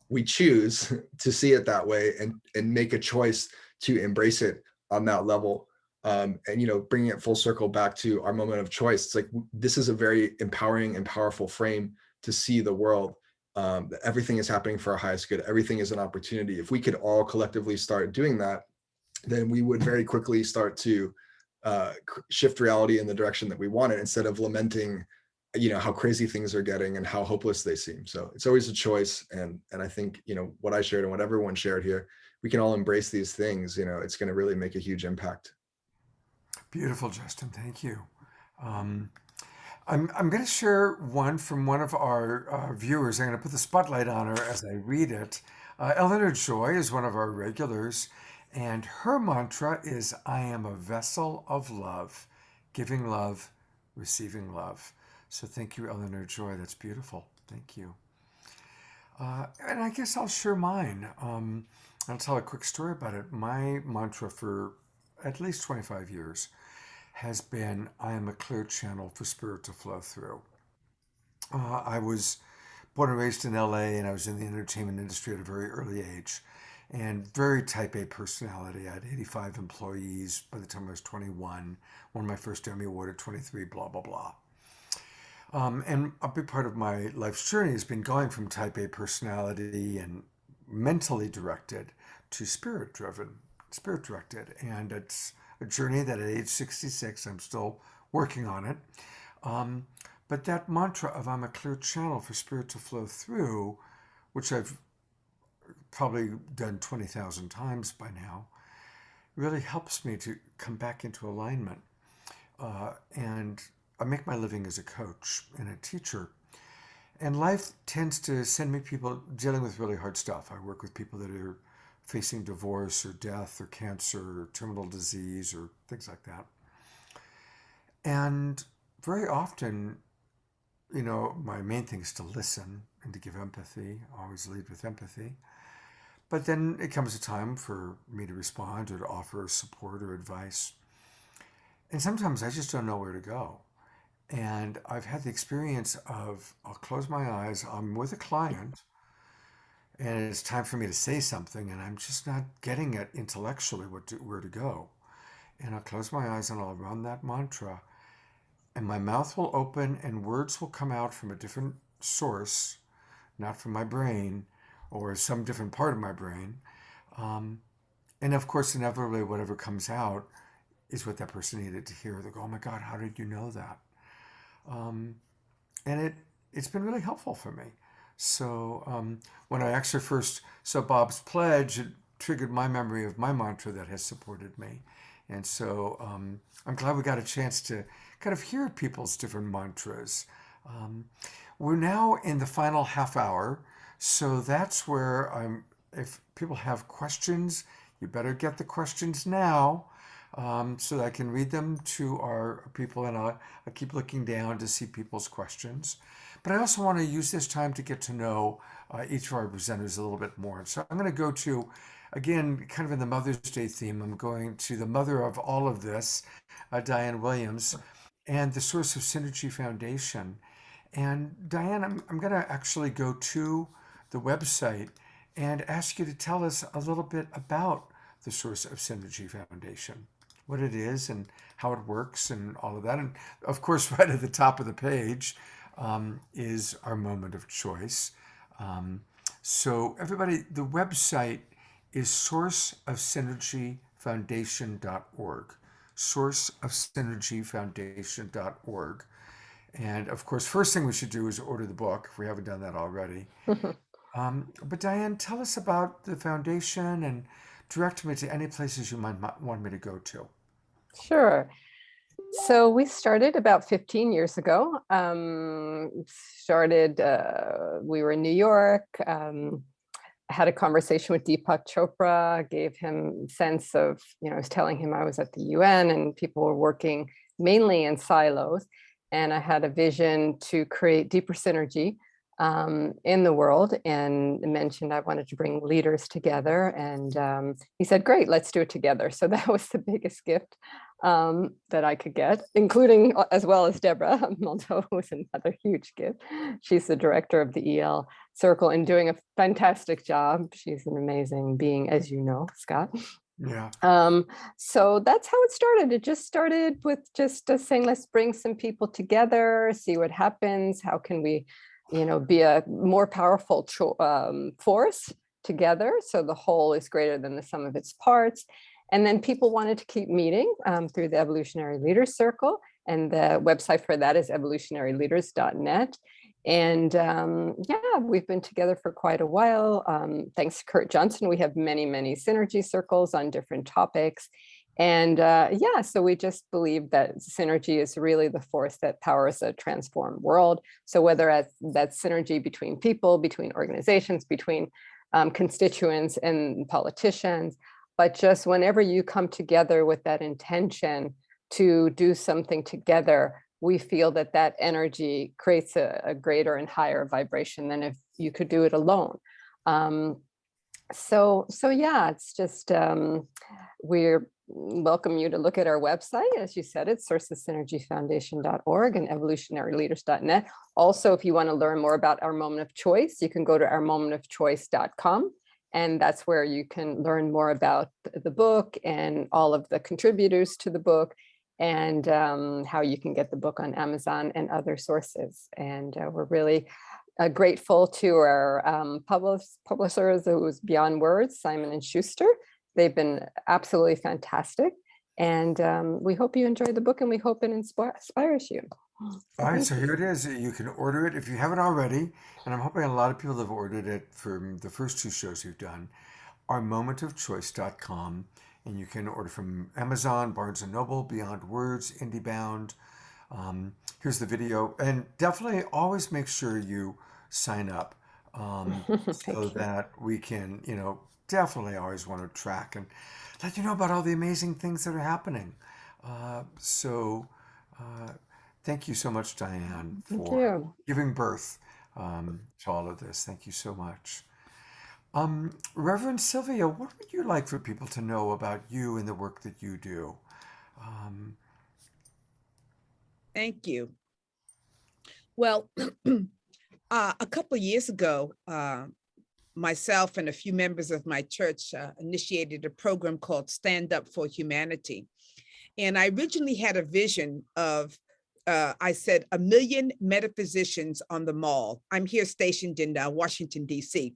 S6: we choose to see it that way and make a choice to embrace it on that level. And bringing it full circle back to our moment of choice, it's like, this is a very empowering and powerful frame to see the world. That everything is happening for our highest good. Everything is an opportunity. If we could all collectively start doing that, then we would very quickly start to shift reality in the direction that we want it, instead of lamenting, how crazy things are getting and how hopeless they seem. So it's always a choice. And I think, what I shared and what everyone shared here, we can all embrace these things. It's going to really make a huge impact.
S2: Beautiful, Justin. Thank you. I'm going to share one from one of our viewers. I'm going to put the spotlight on her as I read it. Eleanor Joy is one of our regulars, and her mantra is, I am a vessel of love, giving love, receiving love. So thank you, Eleanor Joy. That's beautiful. Thank you. And I guess I'll share mine. I'll tell a quick story about it. My mantra for at least 25 years has been, I am a clear channel for spirit to flow through. I was born and raised in LA, and I was in the entertainment industry at a very early age, and very type A personality. I had 85 employees by the time I was 21, won my first Emmy Award at 23, blah, blah, blah. And a big part of my life's journey has been going from type A personality and mentally directed to spirit directed. And it's a journey that at age 66, I'm still working on it. But that mantra of I'm a clear channel for spirit to flow through, which I've probably done 20,000 times by now, really helps me to come back into alignment. And I make my living as a coach and a teacher. And life tends to send me people dealing with really hard stuff. I work with people that are facing divorce or death or cancer or terminal disease or things like that. And very often, my main thing is to listen and to give empathy, always lead with empathy. But then it comes a time for me to respond or to offer support or advice. And sometimes I just don't know where to go. And I've had the experience of, I'll close my eyes, I'm with a client, and it's time for me to say something, and I'm just not getting it intellectually where to go. And I'll close my eyes and I'll run that mantra, and my mouth will open and words will come out from a different source, not from my brain or some different part of my brain. And of course, inevitably, whatever comes out is what that person needed to hear. They go, oh my God, how did you know that? And it's been really helpful for me. So when I actually first saw Bob's pledge, it triggered my memory of my mantra that has supported me. And so I'm glad we got a chance to kind of hear people's different mantras. We're now in the final half hour. So that's where if people have questions, you better get the questions now. So that I can read them to our people, and I'll keep looking down to see people's questions. But I also want to use this time to get to know each of our presenters a little bit more. So I'm going to go to, again, kind of in the Mother's Day theme, I'm going to the mother of all of this, Diane Williams, and the Source of Synergy Foundation. And Diane, I'm going to actually go to the website and ask you to tell us a little bit about the Source of Synergy Foundation, what it is and how it works and all of that. And of course, right at the top of the page is our moment of choice. So everybody, the website is sourceofsynergyfoundation.org, sourceofsynergyfoundation.org. And of course, first thing we should do is order the book if we haven't done that already. But Diane, tell us about the foundation and direct me to any places you might want me to go to.
S5: Sure. So we started about 15 years ago. We were in New York, had a conversation with Deepak Chopra, gave him sense of, I was telling him I was at the UN and people were working mainly in silos. And I had a vision to create deeper synergy in the world, and mentioned I wanted to bring leaders together. And he said, great, let's do it together. So that was the biggest gift that I could get, including as well as Deborah Moldow, who was another huge gift. She's the director of the EL Circle and doing a fantastic job. She's an amazing being, as you know, Scott.
S2: Yeah.
S5: So that's how it started. It just started with just saying, let's bring some people together, see what happens. How can we, be a more powerful force together, so the whole is greater than the sum of its parts. And then people wanted to keep meeting through the Evolutionary Leaders Circle, and the website for that is evolutionaryleaders.net. And we've been together for quite a while. Thanks to Kurt Johnson, we have many, many synergy circles on different topics. And so we just believe that synergy is really the force that powers a transformed world. So whether that's synergy between people, between organizations, between constituents and politicians, but just whenever you come together with that intention to do something together, we feel that that energy creates a greater and higher vibration than if you could do it alone. It's just, we welcome you to look at our website. As you said, it's sourceofsynergyfoundation.org and evolutionaryleaders.net. Also, if you want to learn more about our moment of choice, you can go to ourmomentofchoice.com. And that's where you can learn more about the book and all of the contributors to the book, and how you can get the book on Amazon and other sources. And we're really grateful to our publishers, who was Beyond Words, Simon & Schuster. They've been absolutely fantastic. And we hope you enjoy the book, and we hope it inspires you.
S2: All right, so here it is. You can order it if you haven't already, and I'm hoping a lot of people have ordered it from the first two shows we've done, are momentofchoice.com, and you can order from Amazon, Barnes& and Noble, Beyond Words, IndieBound. Here's the video, and definitely always make sure you sign up
S5: Thank
S2: so
S5: you.
S2: that we can, definitely always want to track and let you know about all the amazing things that are happening. So thank you so much, Diane,
S5: Thank
S2: for
S5: you.
S2: giving birth to all of this. Thank you so much. Reverend Sylvia, what would you like for people to know about you and the work that you do?
S3: Thank you. Well, a couple of years ago, myself and a few members of my church initiated a program called Stand Up for Humanity. And I originally had a vision of, I said, 1 million metaphysicians on the mall. I'm here stationed in Washington, D.C.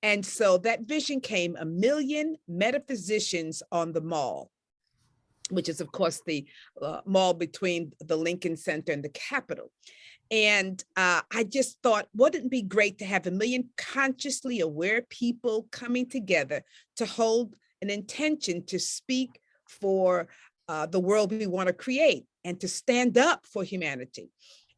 S3: And so that vision came, 1 million metaphysicians on the mall, which is, of course, the mall between the Lincoln Center and the Capitol. And I just thought, wouldn't it be great to have 1 million consciously aware people coming together to hold an intention to speak for the world we want to create and to stand up for humanity.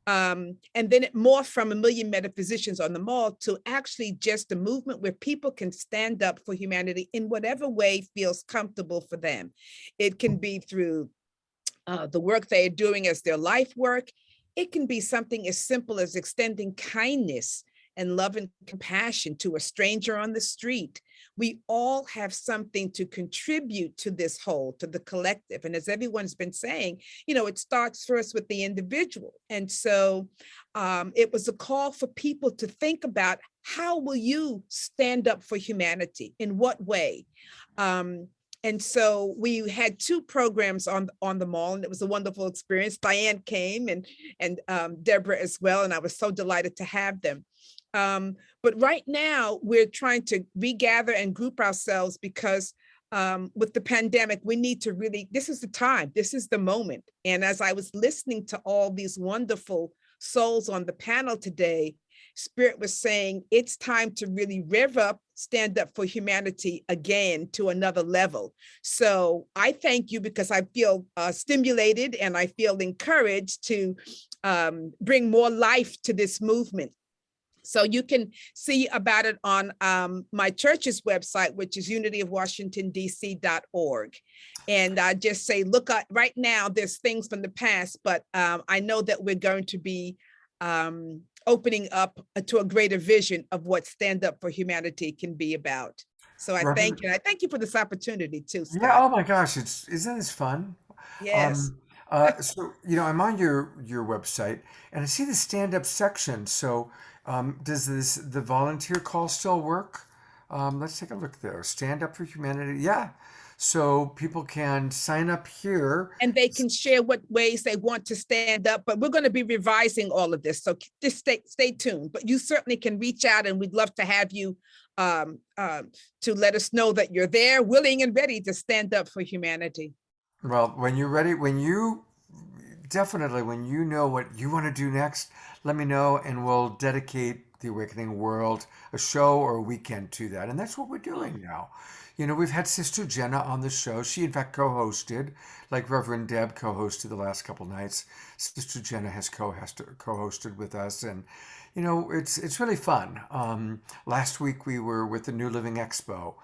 S3: And then it morphed from 1 million metaphysicians on the mall to actually just a movement where people can stand up for humanity in whatever way feels comfortable for them. It can be through the work they are doing as their life work. It can be something as simple as extending kindness and love and compassion to a stranger on the street. We all have something to contribute to this whole, to the collective. And as everyone's been saying, it starts first with the individual. And so it was a call for people to think about, how will you stand up for humanity? In what way? And so we had 2 programs on the mall, and it was a wonderful experience. Diane came and Deborah as well, and I was so delighted to have them. But right now we're trying to regather and group ourselves because with the pandemic, we need to really, this is the time, this is the moment. And as I was listening to all these wonderful souls on the panel today, Spirit was saying it's time to really rev up, stand up for humanity again to another level. So I thank you because I feel stimulated and I feel encouraged to bring more life to this movement. So you can see about it on my church's website, which is unityofwashingtondc.org. And I just say, look, right now, there's things from the past, but I know that we're going to be opening up to a greater vision of what Stand Up for Humanity can be about. So I thank you. And I thank you for this opportunity too, Scott.
S2: Yeah, oh my gosh, isn't this fun?
S3: Yes.
S2: So I'm on your website and I see the stand-up section. So does the volunteer call still work? Let's take a look there. Stand Up for Humanity. Yeah. So people can sign up here.
S3: And they can share what ways they want to stand up, but we're going to be revising all of this. So just stay tuned, but you certainly can reach out and we'd love to have you to let us know that you're there, willing and ready to stand up for humanity.
S2: Well, when you're ready, when you know what you want to do next, let me know and we'll dedicate the Awakening World a show or a weekend to that. And that's what we're doing now. We've had Sister Jenna on the show. She, in fact, co-hosted, like Reverend Deb co-hosted the last couple nights. Sister Jenna has co-hosted with us. And, it's really fun. Last week we were with the New Living Expo.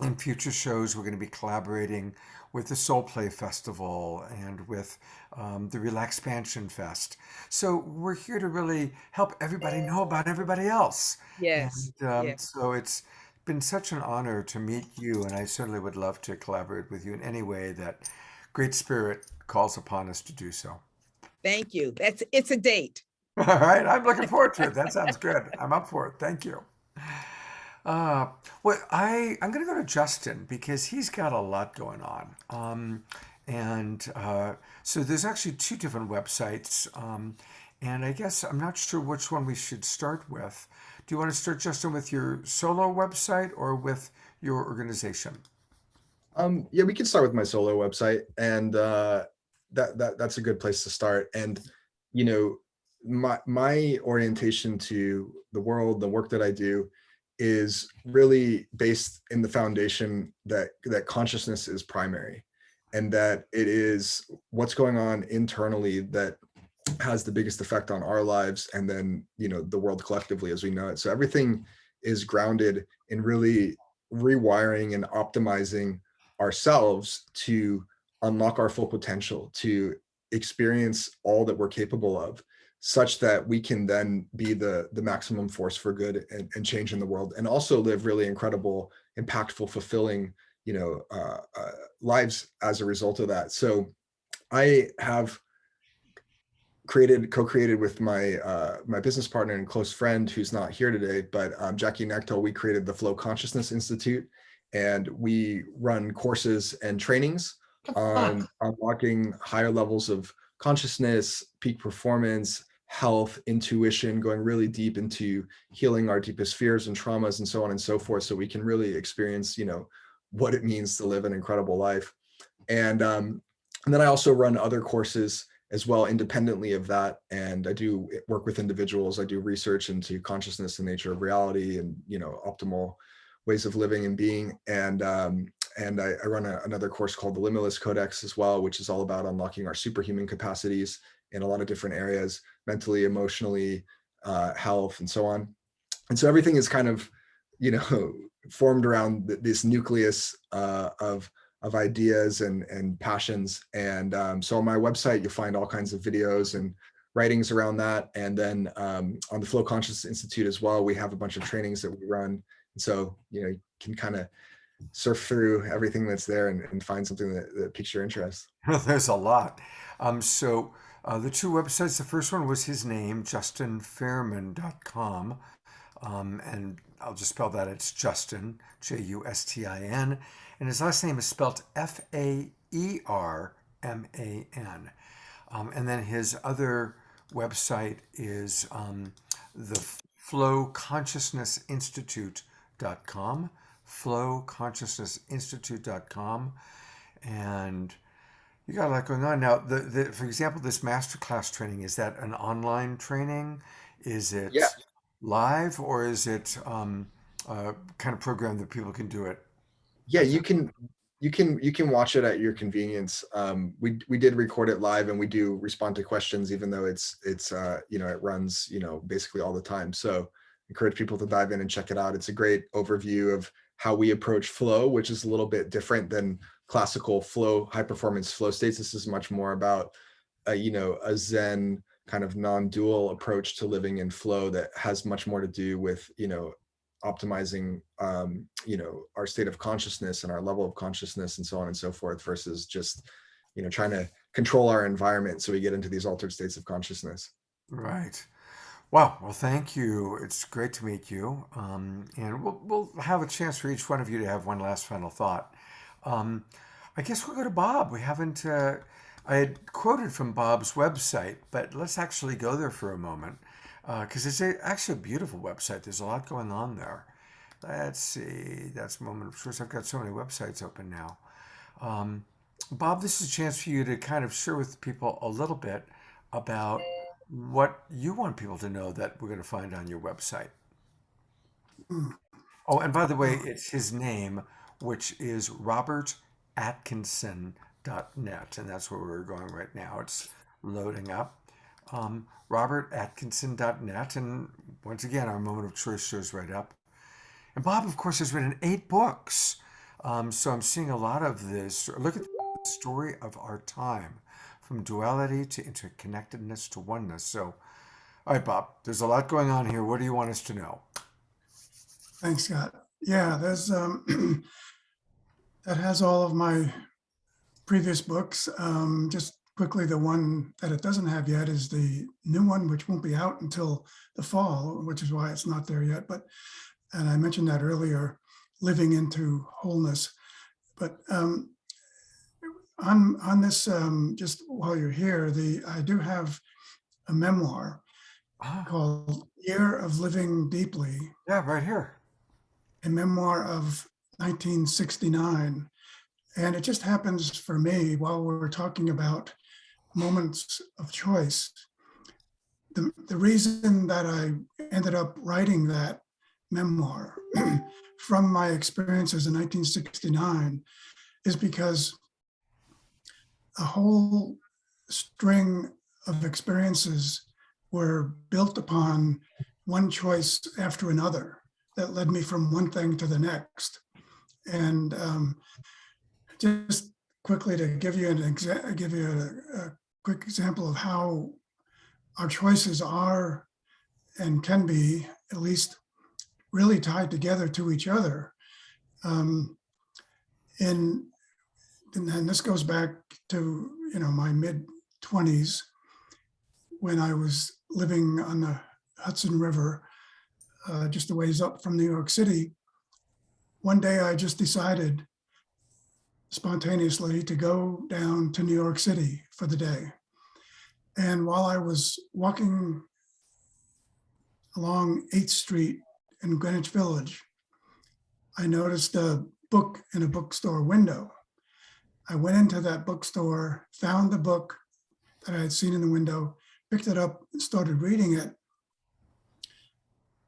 S2: In future shows, we're going to be collaborating with the Soul Play Festival and with the Relaxpansion Fest. So we're here to really help everybody know about everybody else.
S3: Yes.
S2: And
S3: Yes.
S2: so it's been such an honor to meet you, and I certainly would love to collaborate with you in any way that Great Spirit calls upon us to do so.
S3: Thank you. It's a date.
S2: All right, I'm looking forward to it. That sounds good. I'm up for it. Thank you. Well, I'm going to go to Justin because he's got a lot going on. So there's actually 2 different websites. And I guess I'm not sure which one we should start with. Do you want to start, Justin, with your solo website or with your organization?
S6: Yeah, we can start with my solo website. And that's a good place to start. And, you know, my orientation to the world, the work that I do, is really based in the foundation that consciousness is primary, and that it is what's going on internally that has the biggest effect on our lives, and then, you know, the world collectively as we know it. So everything is grounded in really rewiring and optimizing ourselves to unlock our full potential, to experience all that we're capable of, such that we can then be the maximum force for good and change in the world, and also live really incredible, impactful, fulfilling, you know, lives as a result of that. So I have co-created with my my business partner and close friend, who's not here today, but Jackie Nectal. We created the Flow Consciousness Institute, and we run courses and trainings on unlocking higher levels of consciousness, peak performance, health, intuition, going really deep into healing our deepest fears and traumas and so on and so forth, so we can really experience, you know, what it means to live an incredible life. And then I also run other courses as well, independently of that. And I do work with individuals. I do research into consciousness and nature of reality, and, you know, optimal ways of living and being. And I run another course called the Limitless Codex as well, which is all about unlocking our superhuman capacities in a lot of different areas, mentally, emotionally, health, and so on. And so everything is kind of, you know, formed around this nucleus of ideas and passions. And so on my website, you'll find all kinds of videos and writings around that. And then on the Flow Consciousness Institute as well, we have a bunch of trainings that we run. And so, you know, you can kind of surf through everything that's there and find something that piques your interest.
S2: There's a lot. So the two websites, the first one was his name, justinfaerman.com. And I'll just spell that. It's Justin, Justin. And his last name is spelled Faerman. And then his other website is the flowconsciousnessinstitute.com, flowconsciousnessinstitute.com. And you got a lot going on. Now, for example, this masterclass training, is that an online training? Is it live, or is it kind of program that people can do it?
S6: Yeah, you can watch it at your convenience. We did record it live, and we do respond to questions, even though it's you know, it runs, you know, basically all the time. So encourage people to dive in and check it out. It's a great overview of how we approach flow, which is a little bit different than classical flow, high performance flow states. This is much more about you know, a Zen kind of non-dual approach to living in flow that has much more to do with, you know, optimizing you know, our state of consciousness and our level of consciousness and so on and so forth, versus just, you know, trying to control our environment so we get into these altered states of consciousness.
S2: Right. Wow. Well, thank you. It's great to meet you. And we'll have a chance for each one of you to have one last final thought. I guess we'll go to Bob. We haven't, I had quoted from Bob's website, but let's actually go there for a moment, because it's actually a beautiful website. There's a lot going on there. Let's see. That's a moment of truth. I've got so many websites open now. Bob, this is a chance for you to kind of share with people a little bit about what you want people to know that we're going to find on your website. Oh, and by the way, it's his name, which is robertatkinson.net, and that's where we're going right now. It's loading up. robertatkinson.net, and once again, our moment of truth shows right up. And Bob, of course, has written 8 books. So I'm seeing a lot of this. Look at the story of our time, from duality to interconnectedness to oneness. So, all right, Bob, there's a lot going on here. What do you want us to know?
S4: Thanks, Scott. Yeah, there's that has all of my previous books. Just quickly, the one that it doesn't have yet is the new one, which won't be out until the fall, which is why it's not there yet. But, and I mentioned that earlier, Living into Wholeness. But on this, just while you're here, I do have a memoir called Year of Living Deeply.
S2: Yeah, right here.
S4: A memoir of 1969. And it just happens for me, while we're talking about moments of choice. The reason that I ended up writing that memoir from my experiences in 1969 is because a whole string of experiences were built upon one choice after another that led me from one thing to the next. And just quickly to give you a quick example of how our choices are and can be at least really tied together to each other. And this goes back to my mid-20s when I was living on the Hudson River, just a ways up from New York City. One day I just decided spontaneously to go down to New York City for the day. And while I was walking along 8th Street in Greenwich Village, I noticed a book in a bookstore window. I went into that bookstore, found the book that I had seen in the window, picked it up, and started reading it.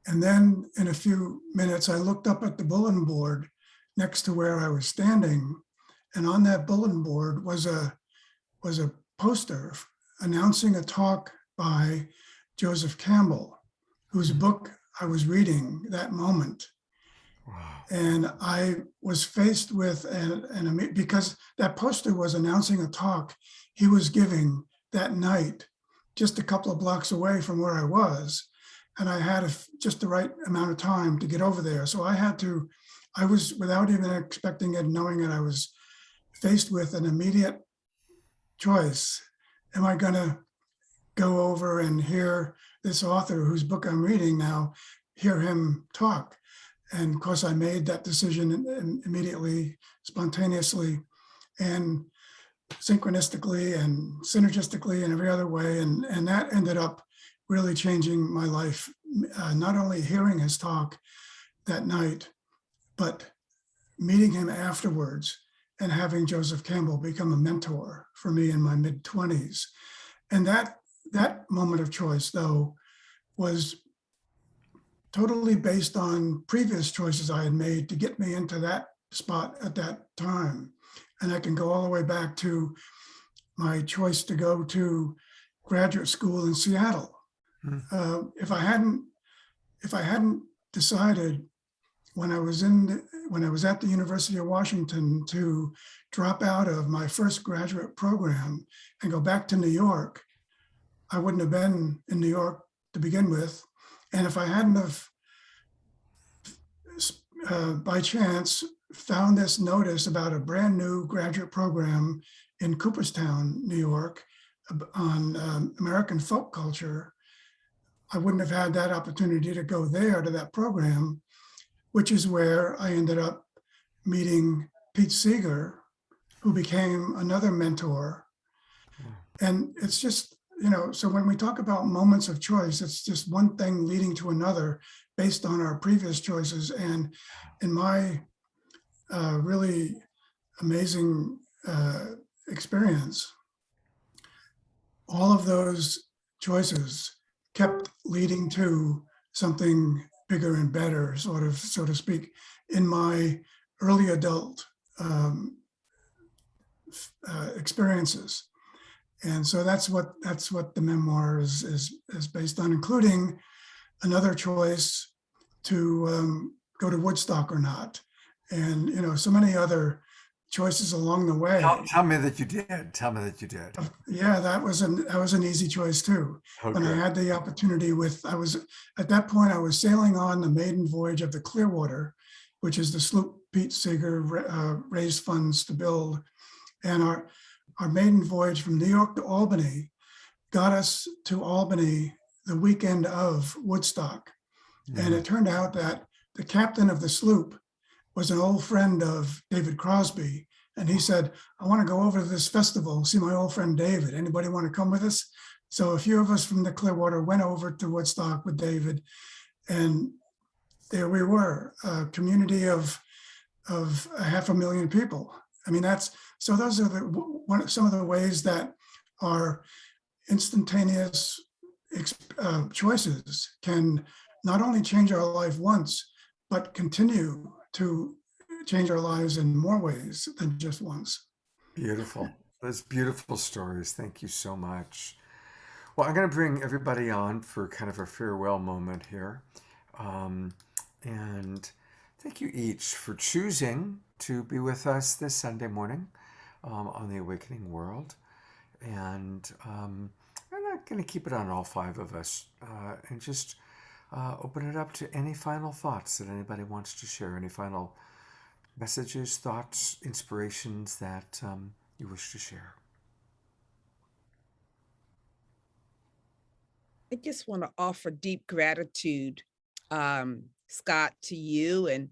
S4: And then in a few minutes, I looked up at the bulletin board next to where I was standing. And on that bulletin board was a poster announcing a talk by Joseph Campbell, whose book I was reading that moment.
S2: Wow.
S4: And I was faced with, because that poster was announcing a talk he was giving that night, just a couple of blocks away from where I was. And I had just the right amount of time to get over there. So I was, without even expecting it, knowing it, I was faced with an immediate choice. Am I going to go over and hear this author whose book I'm reading now, hear him talk? And of course, I made that decision immediately, spontaneously, and synchronistically and synergistically in every other way. And that ended up really changing my life, not only hearing his talk that night, but meeting him afterwards and having Joseph Campbell become a mentor for me in my mid-20s. And that moment of choice, though, was totally based on previous choices I had made to get me into that spot at that time. And I can go all the way back to my choice to go to graduate school in Seattle. If I hadn't decided when I was at the University of Washington to drop out of my first graduate program and go back to New York, I wouldn't have been in New York to begin with. And if I hadn't have, by chance, found this notice about a brand new graduate program in Cooperstown, New York, on American folk culture, I wouldn't have had that opportunity to go there to that program, which is where I ended up meeting Pete Seeger, who became another mentor. And it's just, so when we talk about moments of choice, it's just one thing leading to another based on our previous choices. And in my really amazing experience, all of those choices kept leading to something bigger and better, so to speak, in my early adult experiences. And so that's what the memoir is based on, including another choice to go to Woodstock or not, and so many other choices along the way.
S2: Tell me that you did. Tell me that you did.
S4: Yeah, that was an easy choice too.
S2: Okay.
S4: When I had the opportunity at that point I was sailing on the maiden voyage of the Clearwater, which is the sloop Pete Seeger raised funds to build. And our maiden voyage from New York to Albany got us to Albany the weekend of Woodstock. Mm-hmm. And it turned out that the captain of the sloop was an old friend of David Crosby. And he said, I want to go over to this festival, see my old friend David. Anybody want to come with us? So a few of us from the Clearwater went over to Woodstock with David. And there we were, a community of 500,000 people. I mean, those are some of the ways that our instantaneous choices can not only change our life once, but continue to change our lives in more ways than just once.
S2: Beautiful. Those beautiful stories. Thank you so much. Well, I'm going to bring everybody on for kind of a farewell moment here. Um, and thank you each for choosing to be with us this Sunday morning on the Awakening World. And I'm not going to keep it on all five of us and just open it up to any final thoughts that anybody wants to share, any final messages, thoughts, inspirations that you wish to share.
S3: I just want to offer deep gratitude, Scott, to you and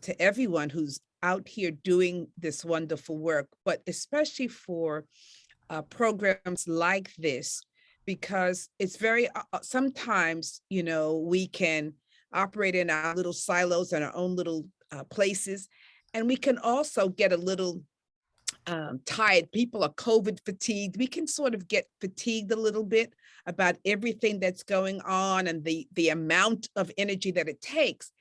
S3: to everyone who's out here doing this wonderful work, but especially for programs like this, because it's very, sometimes, we can operate in our little silos and our own little places, and we can also get a little tired. People are COVID fatigued. We can sort of get fatigued a little bit about everything that's going on and the amount of energy that it takes.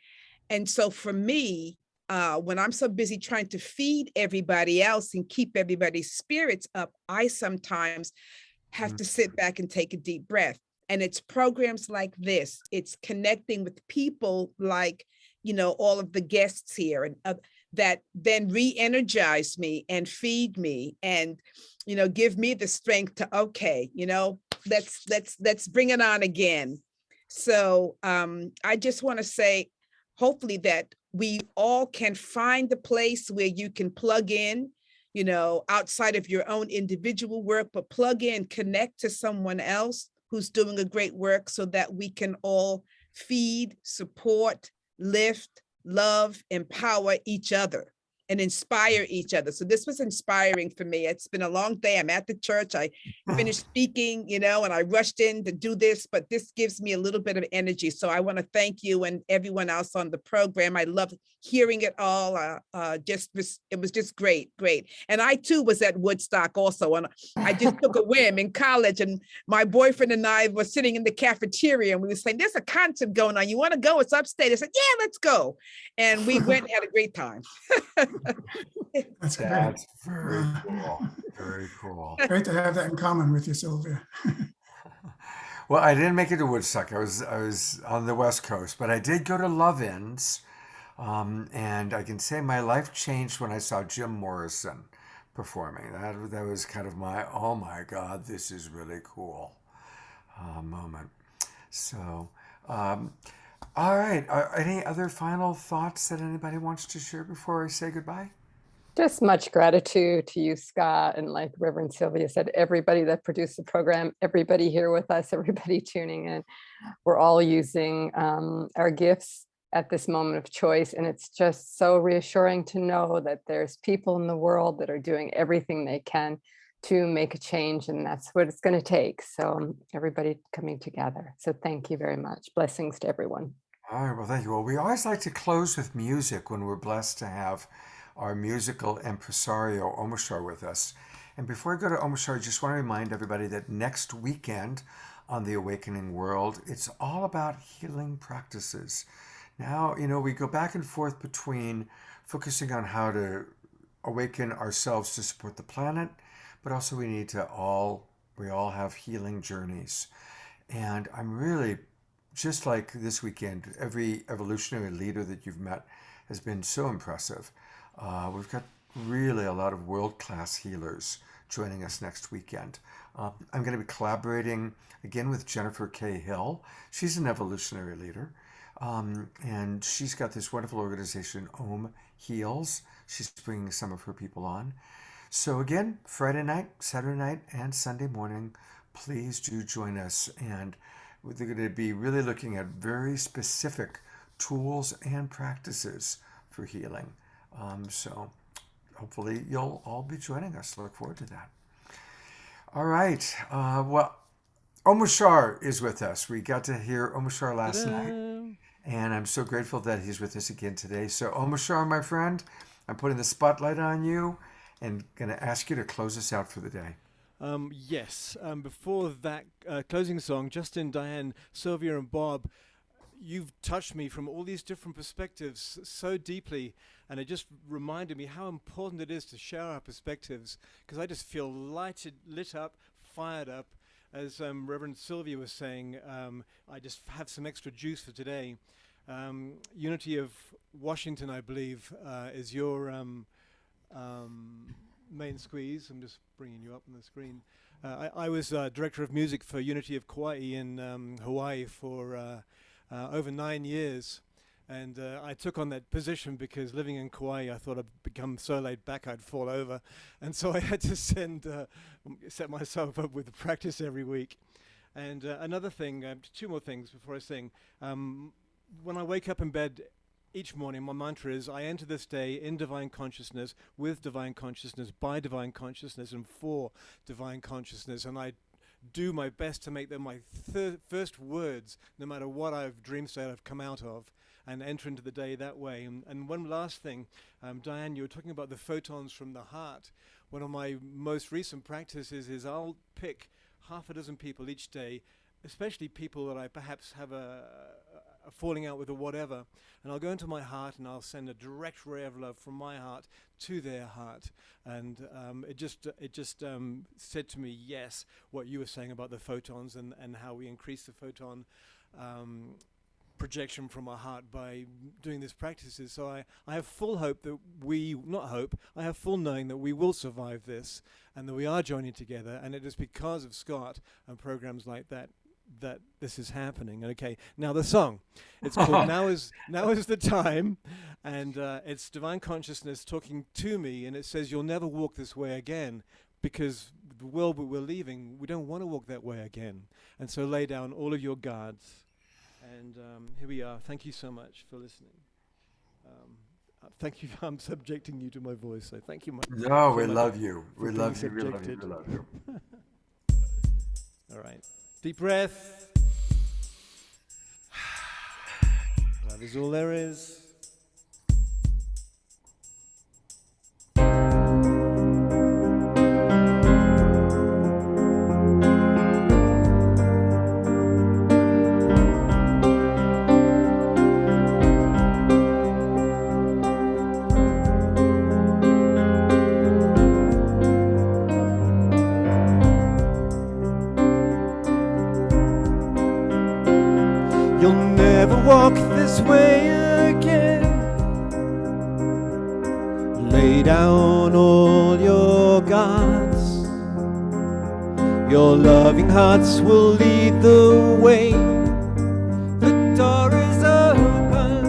S3: And so for me, when I'm so busy trying to feed everybody else and keep everybody's spirits up, I sometimes have to sit back and take a deep breath. And it's programs like this. It's connecting with people like, all of the guests here, and that then re-energize me and feed me and, give me the strength to, okay, let's bring it on again. So I just want to say, hopefully that we all can find the place where you can plug in, outside of your own individual work, but plug in, connect to someone else who's doing a great work so that we can all feed, support, lift, love, empower each other and inspire each other. So this was inspiring for me. It's been a long day. I'm at the church. I finished speaking, and I rushed in to do this, but this gives me a little bit of energy. So I want to thank you and everyone else on the program. I love hearing it all. It was just great. And I too was at Woodstock also. And I just took a whim in college, and my boyfriend and I were sitting in the cafeteria and we were saying, there's a concert going on. You want to go? It's upstate. I said, yeah, let's go. And we went and had a great time.
S4: That's great.
S2: That's very cool. Very cool.
S4: Great to have that in common with you, Sylvia.
S2: Well, I didn't make it to Woodstock. I was on the West Coast, but I did go to Love-Ins, and I can say my life changed when I saw Jim Morrison performing. That was kind of my, oh my God, this is really cool moment. So, all right. Any other final thoughts that anybody wants to share before I say goodbye?
S5: Just much gratitude to you, Scott. And like Reverend Sylvia said, everybody that produced the program, everybody here with us, everybody tuning in, we're all using our gifts at this moment of choice. And it's just so reassuring to know that there's people in the world that are doing everything they can to make a change. And that's what it's going to take. So everybody coming together. So thank you very much. Blessings to everyone.
S2: All right. Well, thank you. Well, we always like to close with music when we're blessed to have our musical impresario, Omashar, with us. And before I go to Omashar, I just want to remind everybody that next weekend on the Awakening World, it's all about healing practices. Now, we go back and forth between focusing on how to awaken ourselves to support the planet, but also we all have healing journeys. And I'm really, just like this weekend, every evolutionary leader that you've met has been so impressive. We've got really a lot of world-class healers joining us next weekend. I'm going to be collaborating again with Jennifer K. Hill. She's an evolutionary leader, and she's got this wonderful organization, Om Heals. She's bringing some of her people on. So again, Friday night, Saturday night, and Sunday morning, please do join us. And we're going to be really looking at very specific tools and practices for healing. So hopefully you'll all be joining us. Look forward to that. All right. Well, Omashar is with us. We got to hear Omashar last night, and I'm so grateful that he's with us again today. So Omashar, my friend, I'm putting the spotlight on you and going to ask you to close us out for the day.
S7: Yes. Before that closing song, Justin, Diane, Sylvia, and Bob, you've touched me from all these different perspectives so deeply, and it just reminded me how important it is to share our perspectives, because I just feel lit up, fired up. As Reverend Sylvia was saying, I just have some extra juice for today. Unity of Washington, I believe, is your main squeeze. I'm just bringing you up on the screen. I was director of music for Unity of Kauai in Hawaii for over 9 years. And I took on that position because living in Kauai, I thought I'd become so laid back I'd fall over. And so I had to set myself up with the practice every week. And another thing, 2 more things before I sing. When I wake up in bed each morning, my mantra is, I enter this day in divine consciousness, with divine consciousness, by divine consciousness, and for divine consciousness. And I do my best to make them my first words, no matter what dream state I've come out of, and enter into the day that way. And one last thing, Diane, you were talking about the photons from the heart. One of my most recent practices is I'll pick half a dozen people each day, especially people that I perhaps have a falling out with or whatever, and I'll go into my heart and I'll send a direct ray of love from my heart to their heart. And it just said to me, yes, what you were saying about the photons and how we increase the photon projection from our heart by doing these practices. So I have full hope that I have full knowing that we will survive this and that we are joining together, and it is because of Scott and programs like that this is happening. Okay, now the song. It's called Now is the Time, and it's divine consciousness talking to me, and it says, you'll never walk this way again, because the world that we're leaving, we don't want to walk that way again. And so lay down all of your guards. And here we are. Thank you so much for listening. Thank you. I'm subjecting you to my voice, so thank you.
S2: No, we love you. We love you. We love you. We love you.
S7: All right. Deep breath. Love is all there is. Walk this way again. Lay down all your guards. Your loving hearts will lead the way. The door is open.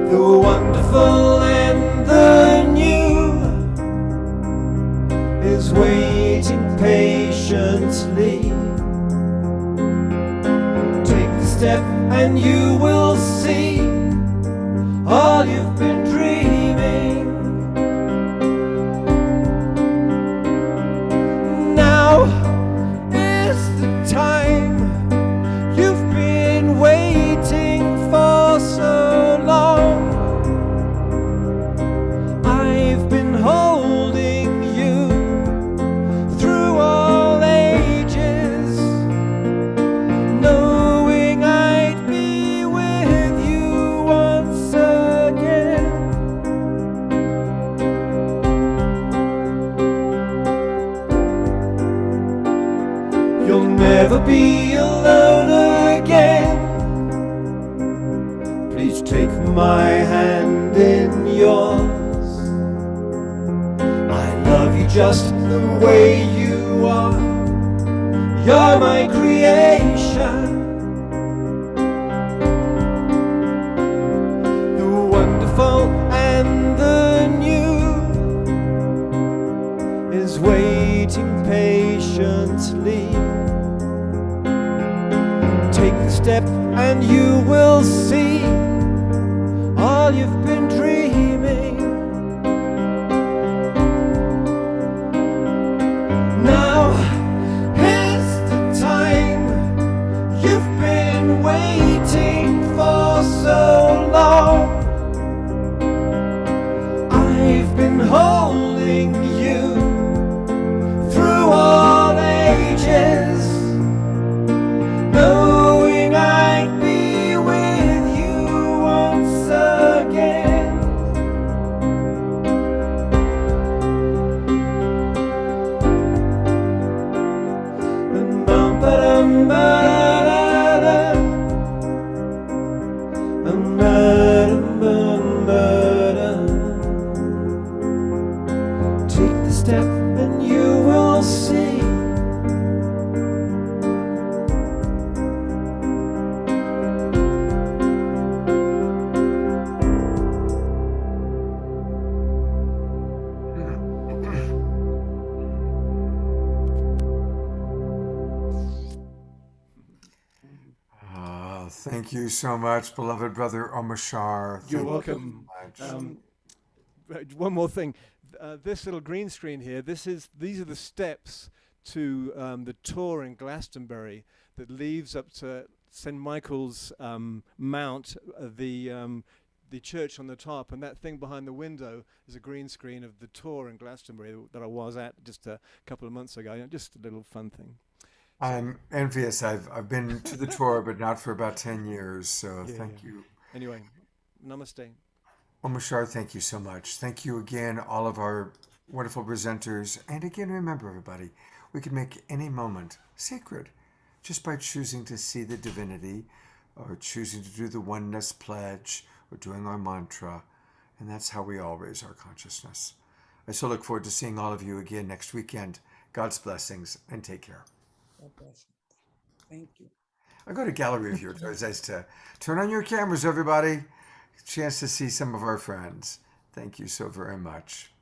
S7: The wonderful and the new is waiting patiently. Step and you will see all you've been dreaming. Now is the time you've been waiting for so long. I've been holding you through all ages, knowing I'd be with you once again. You'll never be alone again. Please take my hand in yours. I love you just the way you are. You're my creation. The wonderful and the new is waiting patiently. Take the step and you will see all you've been dreaming. Now is the time you've been waiting for so long. I've been holding
S2: thank you so much, beloved brother Omashar.
S7: You're
S2: Thank you
S7: welcome.
S2: so much.
S7: One more thing. This little green screen here, these are the steps to the tour in Glastonbury that leads up to St. Michael's Mount, the church on the top, and that thing behind the window is a green screen of the tour in Glastonbury that I was at just a couple of months ago. Just a little fun thing.
S2: I'm envious. I've been to the tour, but not for about 10 years. So
S7: Yeah,
S2: thank
S7: yeah.
S2: you.
S7: Anyway, namaste.
S2: Omashar, thank you so much. Thank you again, all of our wonderful presenters. And again, remember, everybody, we can make any moment sacred just by choosing to see the divinity or choosing to do the Oneness Pledge or doing our mantra. And that's how we all raise our consciousness. I so look forward to seeing all of you again next weekend. God's blessings and take care.
S3: God bless you. Thank you.
S2: I go to gallery view. It says to turn on your cameras, everybody. Chance to see some of our friends. Thank you so very much.